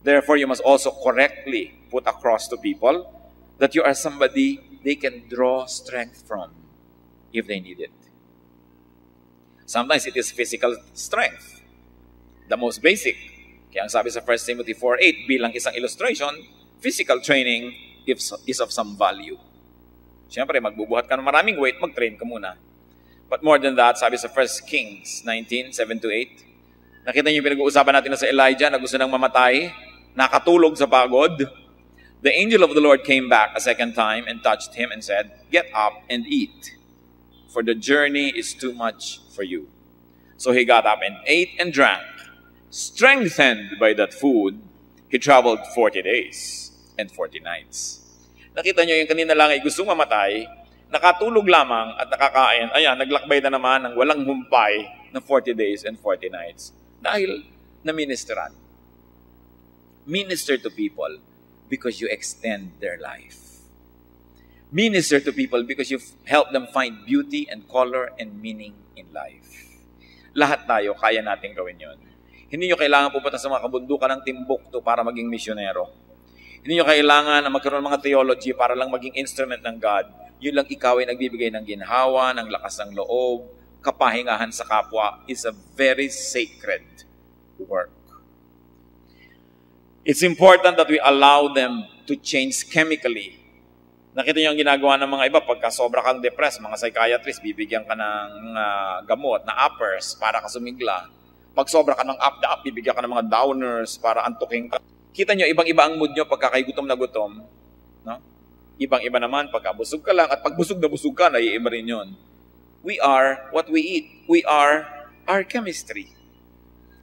Therefore, you must also correctly put across to people that you are somebody they can draw strength from if they need it. Sometimes it is physical strength, the most basic. Kaya ang sabi sa 1 Timothy 4:8, bilang isang illustration, physical training is of some value. Siyempre, magbubuhat ka ng maraming weight, mag-train ka muna. But more than that, sabi sa 1 Kings 19:7-8, nakita niyo yung pinag-uusapan natin na sa Elijah na gusto nang mamatay, nakatulog sa pagod. The angel of the Lord came back a second time and touched him and said, "Get up and eat, for the journey is too much for you." So he got up and ate and drank. Strengthened by that food, he traveled 40 days and 40 nights. Nakita niyo yung kanina lang ay gustong mamatay, nakatulog lamang at nakakain. Ayan, naglakbay na naman ng walang humpay na 40 days and 40 nights. Dahil na-ministeran. Minister to people because you extend their life. Minister to people because you help them find beauty and color and meaning in life. Lahat tayo, kaya natin gawin yon. Hindi nyo kailangan pupunta sa mga kabundukan ng Timbuktu para maging misyonero. Hindi nyo kailangan na magkaroon ng mga theology para lang maging instrument ng God. Yun lang ikaw ay nagbibigay ng ginhawa, ng lakas ng loob, kapahingahan sa kapwa is a very sacred work. It's important that we allow them to change chemically. Nakita niyo ang ginagawa ng mga iba, pagka sobra kang depressed, mga psychiatrist, bibigyan ka ng gamot na uppers para ka sumigla. Pag sobra ka ng up, bibigyan ka ng mga downers para antukin ka. Kita niyo, ibang-iba ang mood niyo pagka kay gutom na gutom. No? Ibang-iba naman pagka busog ka lang, at pag busog na busog ka, naiiba rin yun. We are what we eat. We are our chemistry.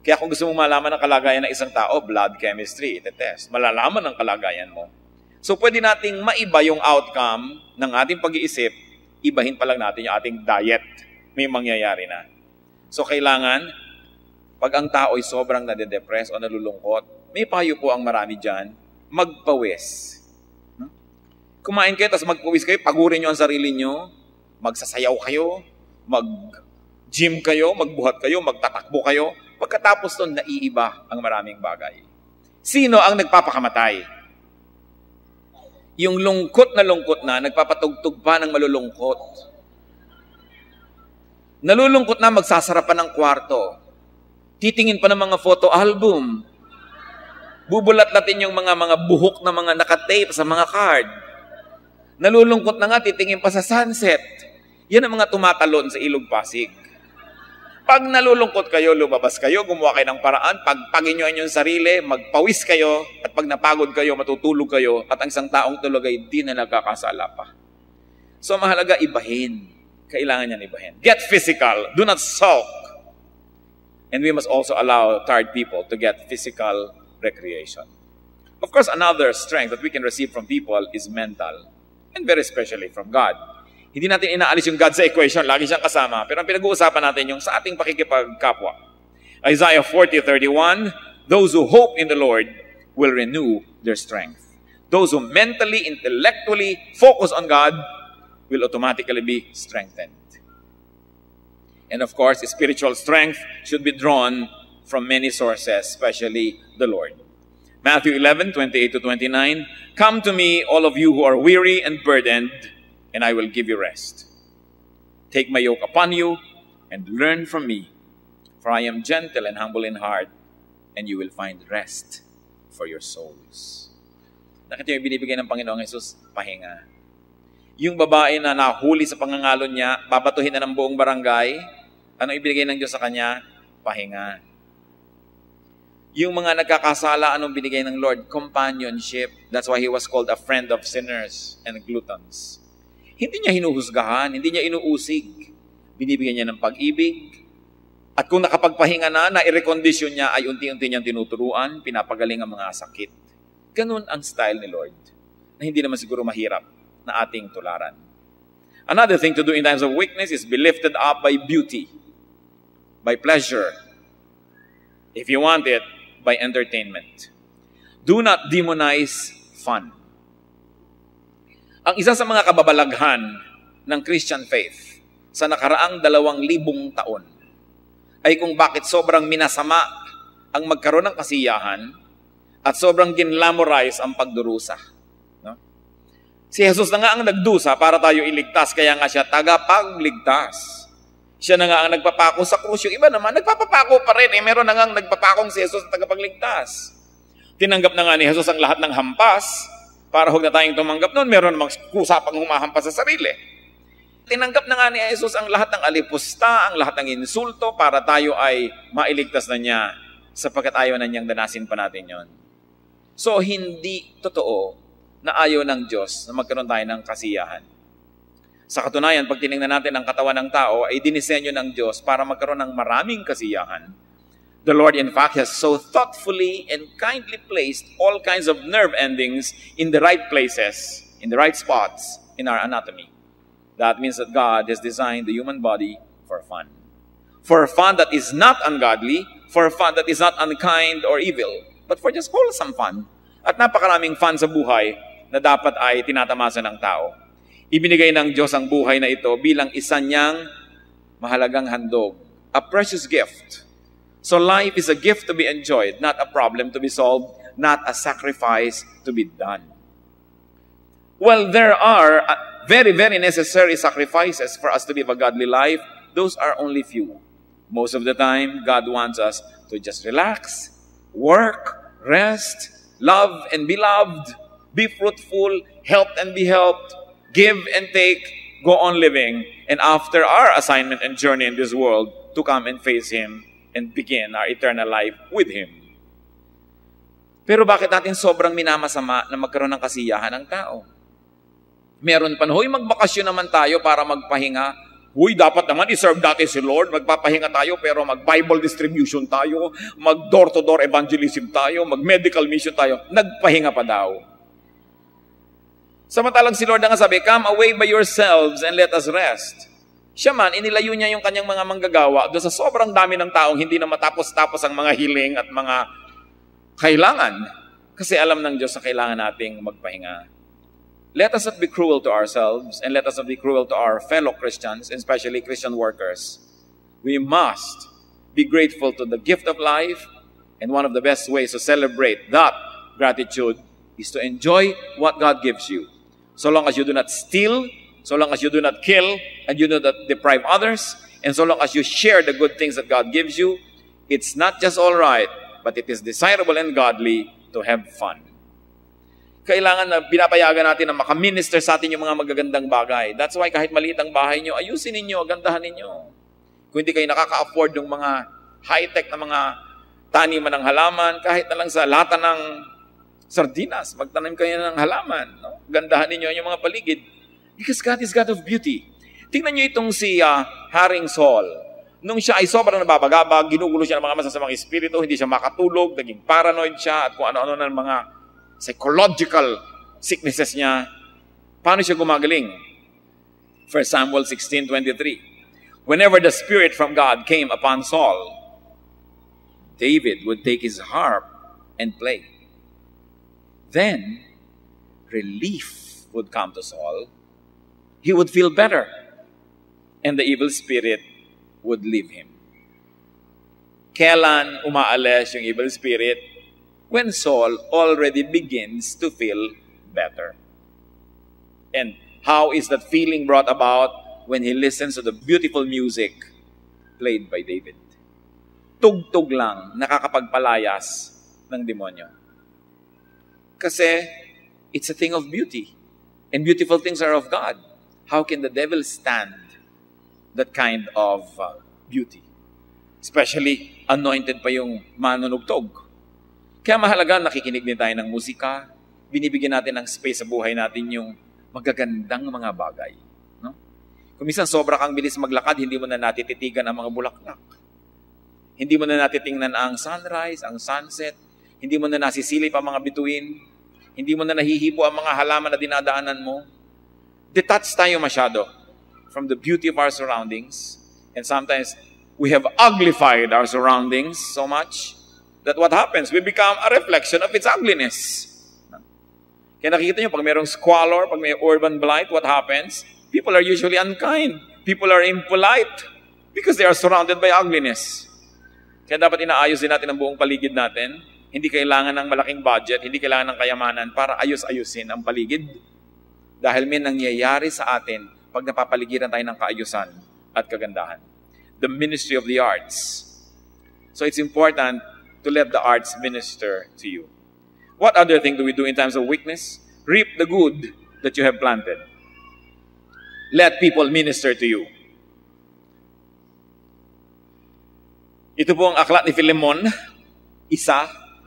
Kaya kung gusto mong malaman ang kalagayan ng isang tao, blood chemistry, itetest. Malalaman ang kalagayan mo. So pwede nating maiba yung outcome ng ating pag-iisip, ibahin pa lang natin yung ating diet. May mangyayari na. So kailangan, pag ang tao ay sobrang nade-depress o nalulungkot, may payo po ang marami dyan, magpawis. Kumain kayo, tapos magpawis kayo, pagurin nyo ang sarili nyo, magsasayaw kayo, mag-gym kayo, magbuhat kayo, magtatakbo kayo. Pagkatapos doon, naiiba ang maraming bagay. Sino ang nagpapakamatay? Yung lungkot na, nagpapatugtog pa ng malulungkot. Nalulungkot na, magsasarapan ng kwarto. Titingin pa ng mga photo album. Bubulat-latin yung mga buhok na mga nakatape sa mga card. Nalulungkot na nga, titingin pa sa sunset. Yan ang mga tumatalon sa Ilog Pasig. Pag nalulungkot kayo, lumabas kayo, gumawa kayo ng paraan, pagpagin nyo ang inyong sarili, magpawis kayo, at pag napagod kayo, matutulog kayo, at ang isang taong tulog ay di na nagkakasala pa. So mahalaga, ibahin. Kailangan yan ibahin. Get physical. Do not sulk. And we must also allow tired people to get physical recreation. Of course, another strength that we can receive from people is mental, and very especially from God. Hindi natin inaalis yung God sa equation, lagi siyang kasama. Pero ang pinag-uusapan natin yung sa ating pakikipagkapwa. Isaiah 40:31, those who hope in the Lord will renew their strength. Those who mentally, intellectually focus on God will automatically be strengthened. And of course, spiritual strength should be drawn from many sources, especially the Lord. Matthew 11:28-29, come to me, all of you who are weary and burdened, and I will give you rest. Take my yoke upon you and learn from me, for I am gentle and humble in heart, and you will find rest for your souls. Nakita yung binibigay ng Panginoong Jesus, pahinga. Yung babae na nahuli sa pangangalon niya, babatuhin na ng buong barangay, ano ibigay ng Diyos sa kanya? Pahinga. Yung mga nagkakasala, anong binigay ng Lord? Companionship. That's why He was called a friend of sinners and gluttons. Hindi niya hinuhusgahan, hindi niya inuusig. Binibigyan niya ng pag-ibig. At kung nakapagpahinga na i-recondisyon niya, ay unti-unti niyang tinuturuan, pinapagaling ang mga sakit. Ganun ang style ni Lord, na hindi naman siguro mahirap na ating tularan. Another thing to do in times of weakness is be lifted up by beauty, by pleasure. If you want it, by entertainment. Do not demonize fun. Ang isa sa mga kababalaghan ng Christian faith sa nakaraang 2,000 taon ay kung bakit sobrang minasama ang magkaroon ng kasiyahan at sobrang ginlamorize ang pagdurusa. No? Si Jesus na nga ang nagdusa para tayo iligtas, kaya nga siya tagapagligtas. Siya na nga ang nagpapako sa krus. Yung iba naman, nagpapapako pa rin. Meron na nga ang nagpapakong si Jesus na tagapagligtas. Tinanggap na nga ni Jesus ang lahat ng hampas. Para huwag na tayong tumanggap noon, meron namang kusapang humahampas sa sarili. Tinanggap na nga ni Jesus ang lahat ng alipusta, ang lahat ng insulto, para tayo ay mailigtas na niya, sapagkat ayaw na niyang danasin pa natin yon. So, hindi totoo na ayaw ng Diyos na magkaroon tayo ng kasiyahan. Sa katunayan, pag tinignan natin ang katawan ng tao, ay dinisenyo ng Diyos para magkaroon ng maraming kasiyahan. The Lord, in fact, has so thoughtfully and kindly placed all kinds of nerve endings in the right places, in the right spots in our anatomy. That means that God has designed the human body for fun. For fun that is not ungodly, for fun that is not unkind or evil, but for just wholesome fun. At napakaraming fun sa buhay na dapat ay tinatamasa ng tao. Ibinigay ng Diyos ang buhay na ito bilang isa niyang mahalagang handog, a precious gift. So life is a gift to be enjoyed, not a problem to be solved, not a sacrifice to be done. Well, there are very, very necessary sacrifices for us to live a godly life. those are only few. Most of the time, God wants us to just relax, work, rest, love and be loved, be fruitful, help and be helped, give and take, go on living, and after our assignment and journey in this world, to come and face Him and begin our eternal life with Him. Pero bakit natin sobrang minamasama na magkaroon ng kasiyahan ng tao? Meron pa na, huy, magbakasyon naman tayo para magpahinga. Huy, dapat naman iserve natin si Lord. Magpapahinga tayo pero mag-Bible distribution tayo, mag-door-to-door evangelism tayo, mag-medical mission tayo. Nagpahinga pa daw. Samantalang si Lord nga sabi, come away by yourselves and let us rest. Siya man, inilayo niya yung kanyang mga manggagawa doon sa sobrang dami ng taong hindi na matapos-tapos ang mga hiling at mga kailangan. Kasi alam ng Diyos na kailangan nating magpahinga. Let us not be cruel to ourselves and let us not be cruel to our fellow Christians, especially Christian workers. We must be grateful to the gift of life, and one of the best ways to celebrate that gratitude is to enjoy what God gives you. So long as you do not steal, so long as you do not kill, and you do not deprive others, and so long as you share the good things that God gives you, it's not just all right, but it is desirable and godly to have fun. Kailangan na pinapayagan natin na makaminister sa atin yung mga magagandang bagay. That's why kahit maliit ang bahay nyo, ayusin ninyo, gandahan ninyo. Kung hindi kayo nakaka-afford ng mga high-tech na mga taniman ng halaman, kahit na lang sa lata ng sardinas, magtanim kayo ng halaman. No? Gandahan ninyo yung mga paligid. Because God is God of beauty. Tingnan nyo itong si Haring Saul. Nung siya ay sobrang nababagabag, ginugulo siya ng mga masasamang espiritu, hindi siya makatulog, naging paranoid siya, at kung ano-ano ng mga psychological sicknesses niya. Paano siya gumagaling? 1 Samuel 16:23. Whenever the Spirit from God came upon Saul, David would take his harp and play. Then, relief would come to Saul. He would feel better. And the evil spirit would leave him. Kailan umaalis yung evil spirit? When Saul already begins to feel better. And how is that feeling brought about? When he listens to the beautiful music played by David. Tugtog lang, nakakapagpalayas ng demonyo. Kasi it's a thing of beauty. And beautiful things are of God. How can the devil stand that kind of beauty? Especially, anointed pa yung manunugtog. Kaya mahalaga, nakikinig din tayo ng musika. Binibigyan natin ng space sa buhay natin yung magagandang mga bagay. No? Kung minsan sobra kang bilis maglakad, hindi mo na natititigan ang mga bulaklak. Hindi mo na natitingnan ang sunrise, ang sunset. Hindi mo na nasisilip ang mga bituin. Hindi mo na nahihibo ang mga halaman na dinadaanan mo. Detached tayo masyado from the beauty of our surroundings. And sometimes, we have uglified our surroundings so much that what happens, we become a reflection of its ugliness. Kaya nakikita nyo, pag mayroong squalor, pag may urban blight, what happens? People are usually unkind. People are impolite because they are surrounded by ugliness. Kaya dapat inaayos din natin ang buong paligid natin. Hindi kailangan ng malaking budget, hindi kailangan ng kayamanan para ayos-ayusin ang paligid. Dahil may nangyayari sa atin pag napapaligiran tayo ng kaayusan at kagandahan. The ministry of the arts. So it's important to let the arts minister to you. What other thing do we do in times of weakness? Reap the good that you have planted. Let people minister to you. Ito po ang aklat ni Philemon, 1:20.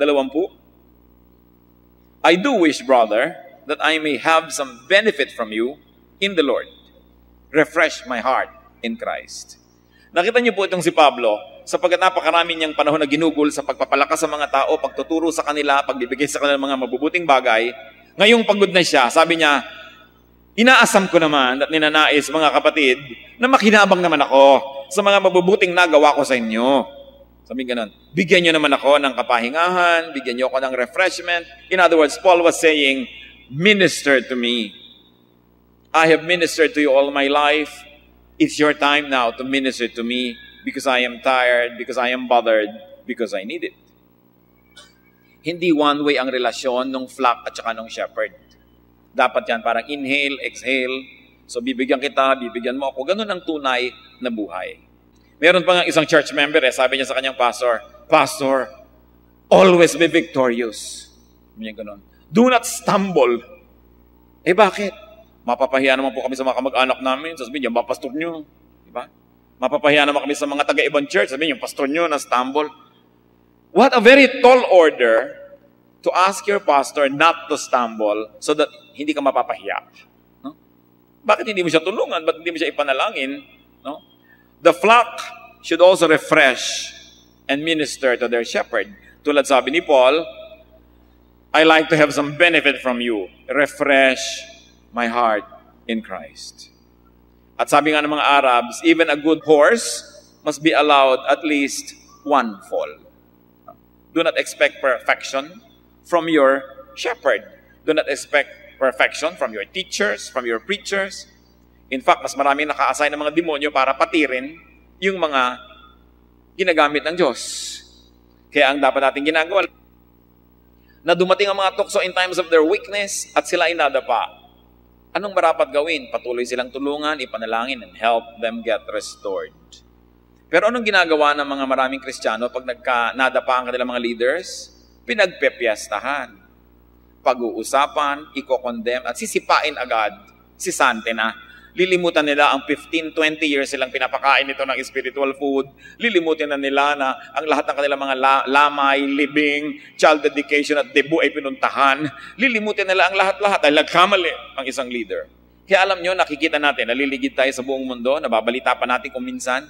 I do wish, brother, that I may have some benefit from you in the Lord. Refresh my heart in Christ. Nakita niyo po itong si Pablo, sapagkat napakarami niyang panahon na ginugol sa pagpapalakas sa mga tao, pagtuturo sa kanila, pagbibigay sa kanila ng mga mabubuting bagay. Ngayong pagod na siya, sabi niya, inaasam ko naman at ninanais, mga kapatid, na makinabang naman ako sa mga mabubuting nagawa ko sa inyo. Sabi ganon, bigyan niyo naman ako ng kapahingahan, bigyan niyo ako ng refreshment. In other words, Paul was saying, minister to me. I have ministered to you all my life. It's your time now to minister to me because I am tired, because I am bothered, because I need it. Hindi one way ang relasyon ng flock at saka ng shepherd. Dapat yan parang inhale, exhale. So bibigyan kita, bibigyan mo ako. Ganun ang tunay na buhay. Meron pa nga isang church member, sabi niya sa kanyang pastor, Pastor, always be victorious. Sabi niya ganun. Do not stumble. Bakit? Mapapahiya naman po kami sa mga kamag-anak namin. Sabihin niya, pastor niyo. Diba? Mapapahiya naman kami sa mga taga-ibang church. Sabihin niya, pastor niyo na stumble. What a very tall order to ask your pastor not to stumble so that hindi ka mapapahiya. No? Bakit hindi mo siya tulungan? Bakit hindi mo siya ipanalangin? No? The flock should also refresh and minister to their shepherd. Tulad sabi ni Paul, I like to have some benefit from you. Refresh my heart in Christ. At sabi nga ng mga Arabs, even a good horse must be allowed at least one fall. Do not expect perfection from your shepherd. Do not expect perfection from your teachers, from your preachers. In fact, mas maraming naka-assign ng mga demonyo para patirin yung mga ginagamit ng Diyos. Kaya ang dapat natin ginagawa, na dumating ang mga tukso in times of their weakness at sila ay nadapa. Anong marapat gawin? Patuloy silang tulungan, ipanalangin, and help them get restored. Pero anong ginagawa ng mga maraming Kristiyano pag nadapa ang kanilang mga leaders? Pinagpepiestahan, pag-uusapan, iko-condemn, at sisipain agad si Sante na. Lilimutan nila ang 15-20 years silang pinapakain nito ng spiritual food. Lilimutan na nila na ang lahat ng kanilang mga lamay, libing, child dedication at debut ay pinuntahan. Lilimutan nila ang lahat-lahat dahil nagkamali ang isang leader. Kaya alam nyo, nakikita natin, naliligid tayo sa buong mundo, nababalita pa natin kung minsan,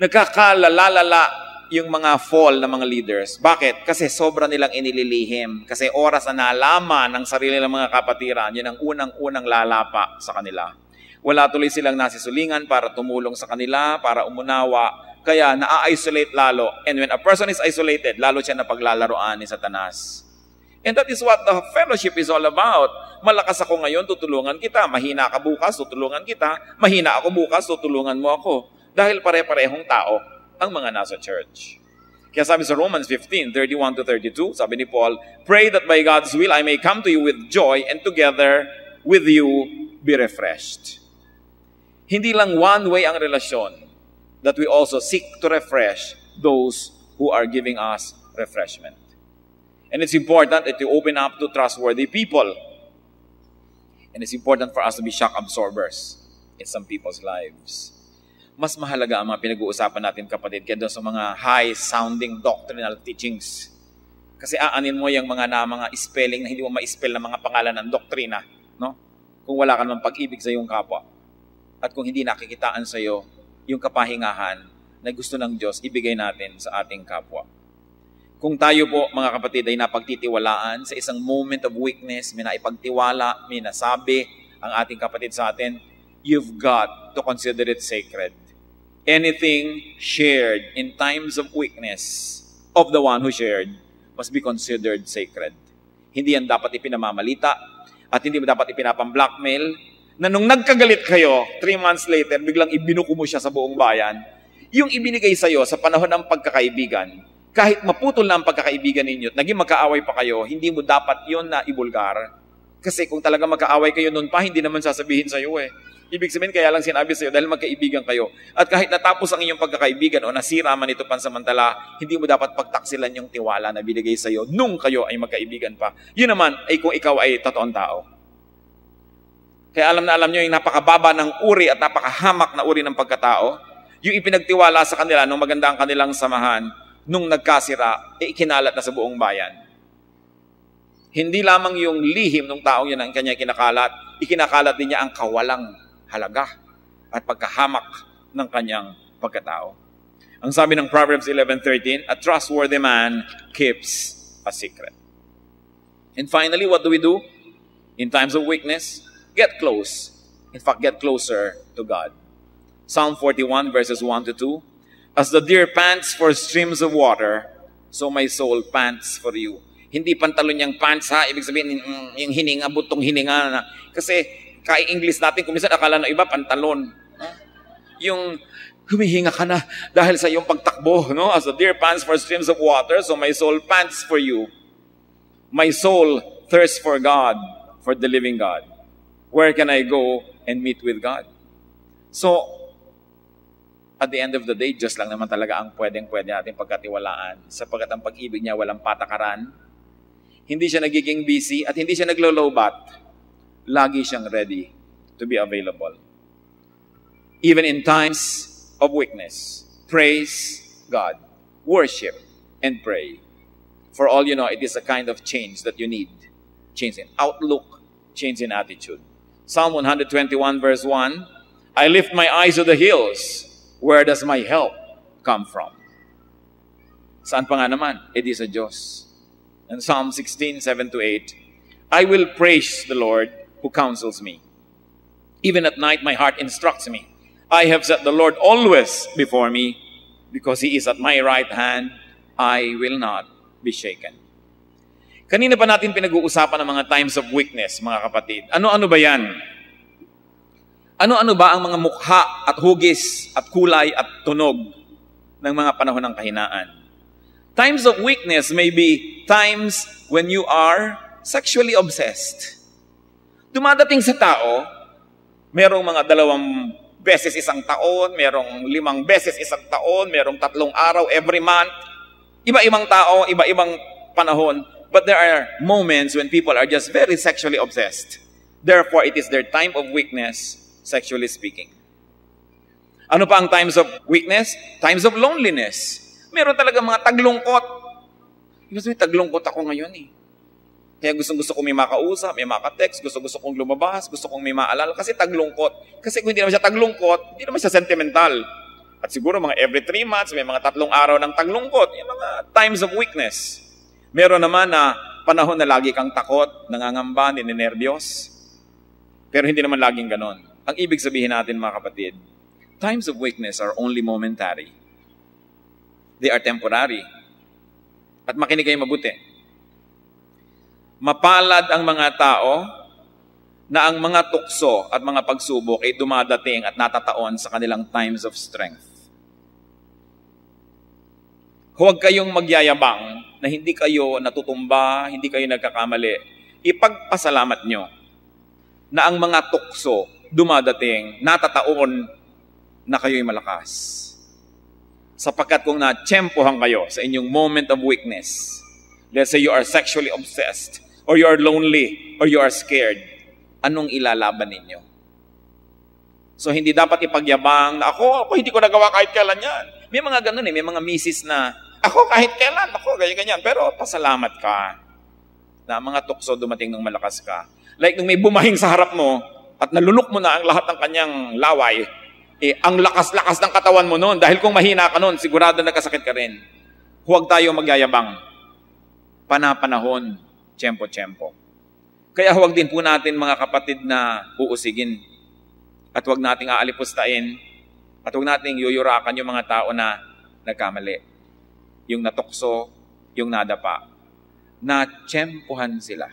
nagkakalalala yung mga fall ng mga leaders. Bakit? Kasi sobra nilang inililihim. Kasi oras na nalaman ng sarili ng mga kapatiran, yun ang unang-unang lalapa sa kanila. Wala tuloy silang nasisulingan para tumulong sa kanila, para umunawa. Kaya na-isolate lalo. And when a person is isolated, lalo siya na paglalaroan ni Satanas. And that is what the fellowship is all about. Malakas ako ngayon, tutulungan kita. Mahina ka bukas, tutulungan kita. Mahina ako bukas, tutulungan mo ako. Dahil pare-parehong tao ang mga nasa church. Kaya sabi sa Romans 15:31-32, sabi ni Paul, pray that by God's will I may come to you with joy and together with you be refreshed. Hindi lang one way ang relasyon, that we also seek to refresh those who are giving us refreshment. And it's important that you open up to trustworthy people. And it's important for us to be shock absorbers in some people's lives. Mas mahalaga ang mga pinag-uusapan natin, kapatid, kaya doon sa mga high-sounding doctrinal teachings. Kasi aanin mo yung mga spelling na hindi mo ma-spell na mga pangalan ng doktrina, no? Kung wala ka namang pag-ibig sa iyong kapwa. At kung hindi nakikitaan sa iyo yung kapahingahan na gusto ng Diyos ibigay natin sa ating kapwa. Kung tayo po, mga kapatid, ay napagtitiwalaan sa isang moment of weakness, may naipagtiwala, may nasabi ang ating kapatid sa atin, you've got to consider it sacred. Anything shared in times of weakness of the one who shared must be considered sacred. Hindi yan dapat ipinamamalita at hindi mo dapat ipinapang-blackmail na nung nagkagalit kayo, 3 months later, biglang ibinuko mo siya sa buong bayan. Yung ibinigay sa'yo sa panahon ng pagkakaibigan, kahit maputol na ang pagkakaibigan ninyo at naging magkaaway pa kayo, hindi mo dapat yon na ibulgar. Kasi kung talaga magkaaway kayo noon pa, hindi naman sasabihin sa'yo Ibig sabihin, kaya lang sinabi sa'yo dahil magkaibigan kayo. At kahit natapos ang inyong pagkakaibigan o nasira man ito pansamantala, hindi mo dapat pagtaksilan yung tiwala na binigay sa'yo nung kayo ay magkaibigan pa. Yun naman ay kung ikaw ay totoong tao. Kaya alam na alam nyo yung napakababa ng uri at napakahamak na uri ng pagkatao, yung ipinagtiwala sa kanila nung maganda ang kanilang samahan, nung nagkasira, ikinalat na sa buong bayan. Hindi lamang yung lihim ng taong yun ang kanya kinakalat, ikinakalat din niya ang kawalang halaga at pagkahamak ng kanyang pagkatao. Ang sabi ng Proverbs 11:13, a trustworthy man keeps a secret. And finally, what do we do? In times of weakness, get close. In fact, get closer to God. Psalm 41 verses 1-2, as the deer pants for streams of water, so my soul pants for you. Hindi pantalon niyang pants ibig sabihin yung hininga, butong hininga na. Kasi English natin, kung minsan akala ng iba, pantalon. Yung humihinga ka na dahil sa iyong pagtakbo. No? As the deer pants for streams of water, so my soul pants for you. My soul thirsts for God, for the living God. Where can I go and meet with God? So, at the end of the day, Diyos lang naman talaga ang pwede natin pagkatiwalaan. Sapagkat ang pag-ibig niya walang patakaran. Hindi siya nagiging busy at hindi siya naglo-lowbat. Lagi siyang ready to be available. Even in times of weakness, praise God, worship, and pray. For all you know, it is a kind of change that you need. Change in outlook, change in attitude. Psalm 121 verse 1, I lift my eyes to the hills. Where does my help come from? Saan pa nga naman? It is a Diyos. And Psalm 16, 7-8, I will praise the Lord who counsels me. Even at night, my heart instructs me. I have set the Lord always before me. Because He is at my right hand, I will not be shaken. Kanina pa natin pinag-uusapan ng mga times of weakness, mga kapatid. Ano-ano ba yan? Ano-ano ba ang mga mukha at hugis at kulay at tunog ng mga panahon ng kahinaan? Times of weakness may be times when you are sexually obsessed. Dumadating sa tao, merong mga 2 beses isang taon, merong 5 beses isang taon, merong 3 araw every month. Iba-ibang tao, iba-ibang panahon. But there are moments when people are just very sexually obsessed. Therefore, it is their time of weakness, sexually speaking. Ano pa ang times of weakness? Times of loneliness. Meron talaga mga taglungkot. Gusto taglungkot ako ngayon eh. Kaya gusto kong may makausap, may makatext, gusto kong lumabas, gusto kong may maalala, kasi taglungkot. Kasi kung hindi naman siya taglungkot, hindi naman siya sentimental. At siguro mga every 3 months, may mga 3 araw ng taglungkot. Yung mga times of weakness. Meron naman na panahon na lagi kang takot, nangangamba, ninenervyos. Pero hindi naman laging ganon. Ang ibig sabihin natin, mga kapatid, times of weakness are only momentary. They are temporary. At makinig kayo mabuti. Mapalad ang mga tao na ang mga tukso at mga pagsubok ay dumadating at natataon sa kanilang times of strength. Huwag kayong magyayabang na hindi kayo natutumba, hindi kayo nagkakamali. Ipagpasalamat nyo na ang mga tukso dumadating, natataon na kayo'y malakas. Sapagkat kung natsyempohan kayo sa inyong moment of weakness, let's say you are sexually obsessed, or you are lonely, or you are scared, anong ilalaban ninyo? So hindi dapat ipagyabang na ako hindi ko nagawa kahit kailan yan. May mga ganun may mga misis na, ako kahit kailan, ganyan-ganyan. Pero pasalamat ka na mga tukso dumating nung malakas ka. Like nung may bumahing sa harap mo, at nalunok mo na ang lahat ng kanyang laway, ang lakas-lakas ng katawan mo noon. Dahil kung mahina ka noon, sigurado nagkasakit ka rin. Huwag tayo magyayabang. Panapanahon, tiyempo-tiyempo. Kaya huwag din po natin, mga kapatid, na uusigin. At huwag nating aalipustain. At huwag nating yuyurakan yung mga tao na nagkamali. Yung natukso, yung nadapa. Natsyempohan sila.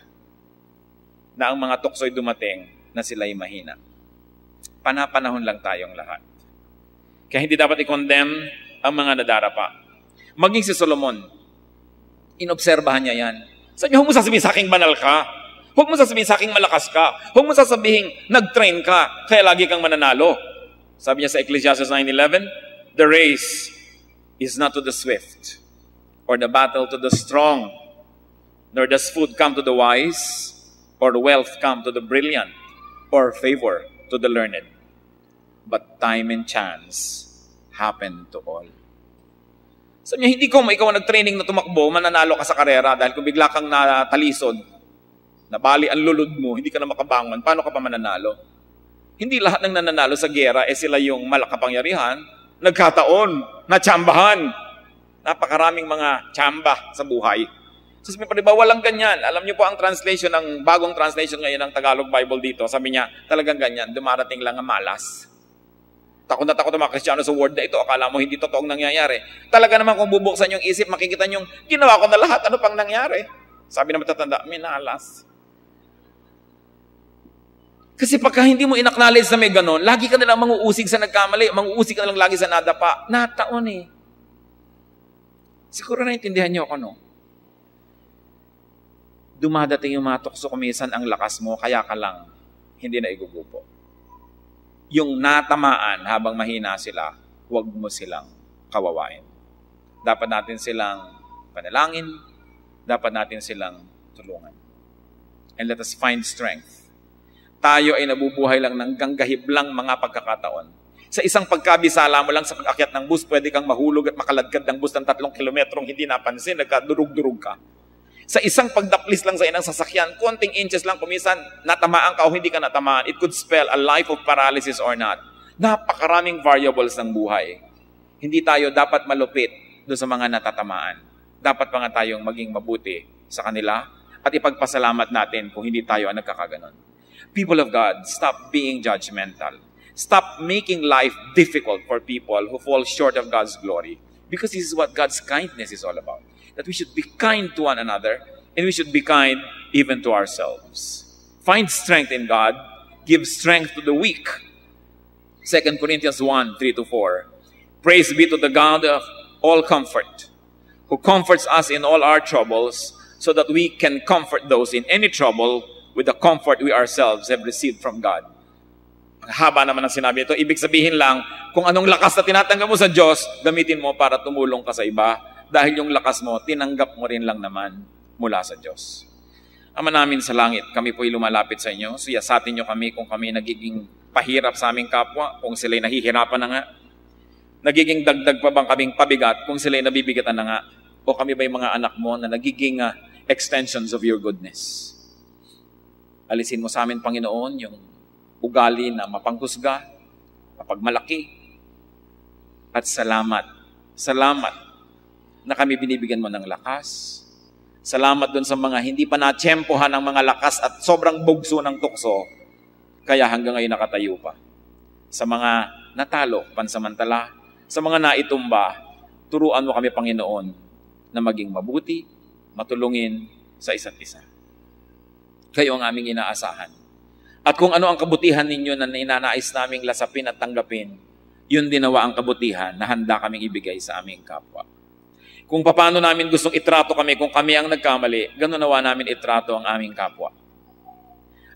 Na ang mga tukso'y dumating na sila'y mahina. Panapanahon lang tayong lahat. Kaya hindi dapat i-condemn ang mga nadarapa. Maging si Solomon, inobserbahan niya yan. Sabi niya, huwag mo sasabihin sa aking banal ka. Huwag mo sasabihin sa aking malakas ka. Huwag mo sasabihin, nag-train ka, kaya lagi kang mananalo. Sabi niya sa Ecclesiastes 9:11, the race is not to the swift, or the battle to the strong, nor does food come to the wise, or wealth come to the brilliant, or favor to the learned. But time and chance happen to all. Sabi niya, hindi ko ikaw nag-training na tumakbo, mananalo ka sa karera dahil kung bigla kang natalisod, nabali ang lulod mo, hindi ka na makabangon, paano ka pa mananalo? Hindi lahat ng nananalo sa gera sila yung malakapangyarihan, nagkataon, natsambahan. Napakaraming mga tsamba sa buhay. So sabi pa, diba, walang ganyan. Alam niyo po ang translation, ng bagong translation ngayon ng Tagalog Bible dito. Sabi niya, talagang ganyan. Dumarating lang ang malas. Takot na takot ang mga Kristiyano sa word na ito. Akala mo hindi totoong nangyayari. Talaga naman kung bubuksan yung isip, makikita niyong, ginawa ko na lahat. Ano pang nangyari? Sabi na matatanda, minalas. Kasi pagka hindi mo in-acknowledge na may ganon, lagi ka nalang manguusig sa nagkamali, manguusig ka nalang lagi sa nadapa. Nataon eh. Siguro naintindihan niyo ako, no? Dumadating yung mga tukso, kumisan ang lakas mo, kaya ka lang hindi na igugupo. Yung natamaan habang mahina sila, huwag mo silang kawawain. Dapat natin silang panalangin, dapat natin silang tulungan. And let us find strength. Tayo ay nabubuhay lang ng ganggahiblang mga pagkakataon. Sa isang pagkabisala mo lang sa pag-akyat ng bus, pwede kang mahulog at makaladkad ng bus ng 3 kilometrong hindi napansin, nagkadurug-durug ka. Sa isang pagdaplis lang sa inang sasakyan, konting inches lang, kumisan, natamaan ka o hindi ka natamaan, it could spell a life of paralysis or not. Napakaraming variables ng buhay. Hindi tayo dapat malupit doon sa mga natatamaan. Dapat pa nga tayong maging mabuti sa kanila at ipagpasalamat natin kung hindi tayo ang nagkakaganon. People of God, stop being judgmental. Stop making life difficult for people who fall short of God's glory. Because this is what God's kindness is all about. That we should be kind to one another and we should be kind even to ourselves. Find strength in God. Give strength to the weak. 2 Corinthians 1, 3-4. Praise be to the God of all comfort, who comforts us in all our troubles, so that we can comfort those in any trouble with the comfort we ourselves have received from God. Ang haba naman ng sinabi ito. Ibig sabihin lang, kung anong lakas na tinatanggap mo sa Diyos, gamitin mo para tumulong ka sa iba. Dahil yung lakas mo, tinanggap mo rin lang naman mula sa Diyos. Ama namin sa langit, kami po'y lumalapit sa inyo. Siyasatin nyo kami kung kami nagiging pahirap sa aming kapwa, kung sila'y nahihirapan na nga. Nagiging dagdag pa bang kaming pabigat kung sila'y nabibigatan na nga. O kami ba'y mga anak mo na nagiging extensions of your goodness. Alisin mo sa amin, Panginoon, yung ugali na mapanghusga, mapagmalaki, at salamat. Salamat na kami binibigyan mo ng lakas. Salamat dun sa mga hindi pa natsyempohan ng mga lakas at sobrang bugso ng tukso, kaya hanggang ngayon nakatayo pa. Sa mga natalo, pansamantala, sa mga naitumba, turuan mo kami, Panginoon, na maging mabuti, matulungin sa isa't isa. Kayo ang aming inaasahan. At kung ano ang kabutihan ninyo na inanais naming lasapin at tanggapin, yun dinawa ang kabutihan na handa kaming ibigay sa aming kapwa. Kung paano namin gustong itrato kami kung kami ang nagkamali, ganun nawa namin itrato ang aming kapwa.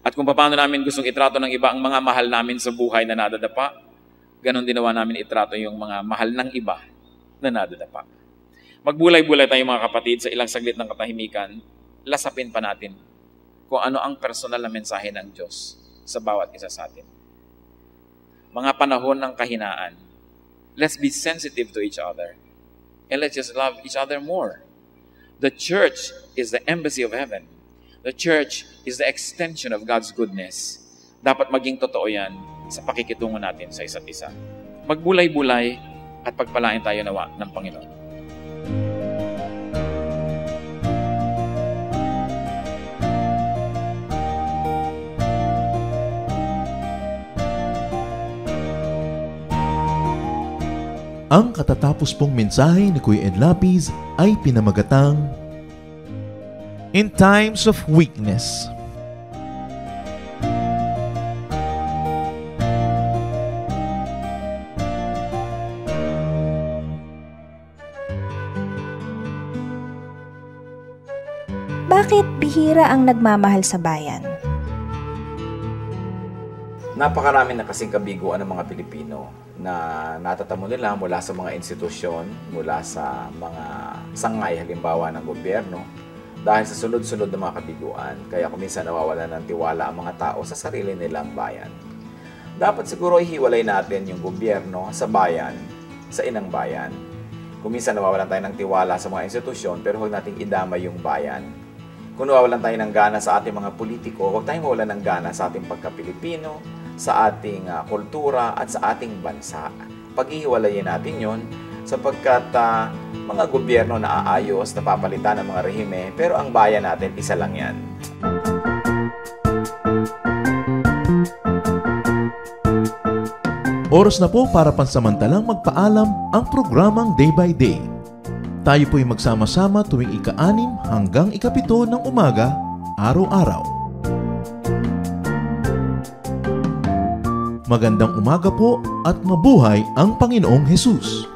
At kung paano namin gustong itrato ng iba ang mga mahal namin sa buhay na nadadapa, ganun dinawa namin itrato yung mga mahal ng iba na nadadapa. Magbulay-bulay tayo mga kapatid sa ilang saglit ng katahimikan, lasapin pa natin kung ano ang personal na mensahe ng Diyos sa bawat isa sa atin. Mga panahon ng kahinaan, let's be sensitive to each other and let's just love each other more. The church is the embassy of heaven. The church is the extension of God's goodness. Dapat maging totoo yan sa pakikitungo natin sa isa't isa. Magbulay-bulay at pagpalain tayo nawa ng Panginoon. Ang katatapos pong mensahe ni Kuya Ed Lapis ay pinamagatang In Times of Weakness. Bakit bihira ang nagmamahal sa bayan? Napakarami na kasing kabiguan ng mga Pilipino na natatamo nila mula sa mga institusyon, mula sa mga sangay halimbawa ng gobyerno dahil sa sunod-sunod na mga kabiguan. Kaya kuminsan nawawala ng tiwala ang mga tao sa sarili nilang bayan. Dapat siguro ihiwalay natin yung gobyerno sa bayan, sa inang bayan. Kuminsan nawawalan tayo ng tiwala sa mga institusyon pero huwag nating idama yung bayan. Kung nawawalan tayo ng gana sa ating mga politiko, huwag tayong mawalan ng gana sa ating pagka-Pilipino, sa ating kultura at sa ating bansa. Pag-ihiwalayin natin yon sapagkat mga gobyerno na aayos, napapalitan ng mga rehime, pero ang bayan natin, isa lang yan. Oras na po para pansamantalang magpaalam ang programang Day by Day. Tayo po'y magsama-sama tuwing ika-6 hanggang ika-7 ng umaga, araw-araw. Magandang umaga po at mabuhay ang Panginoong Hesus!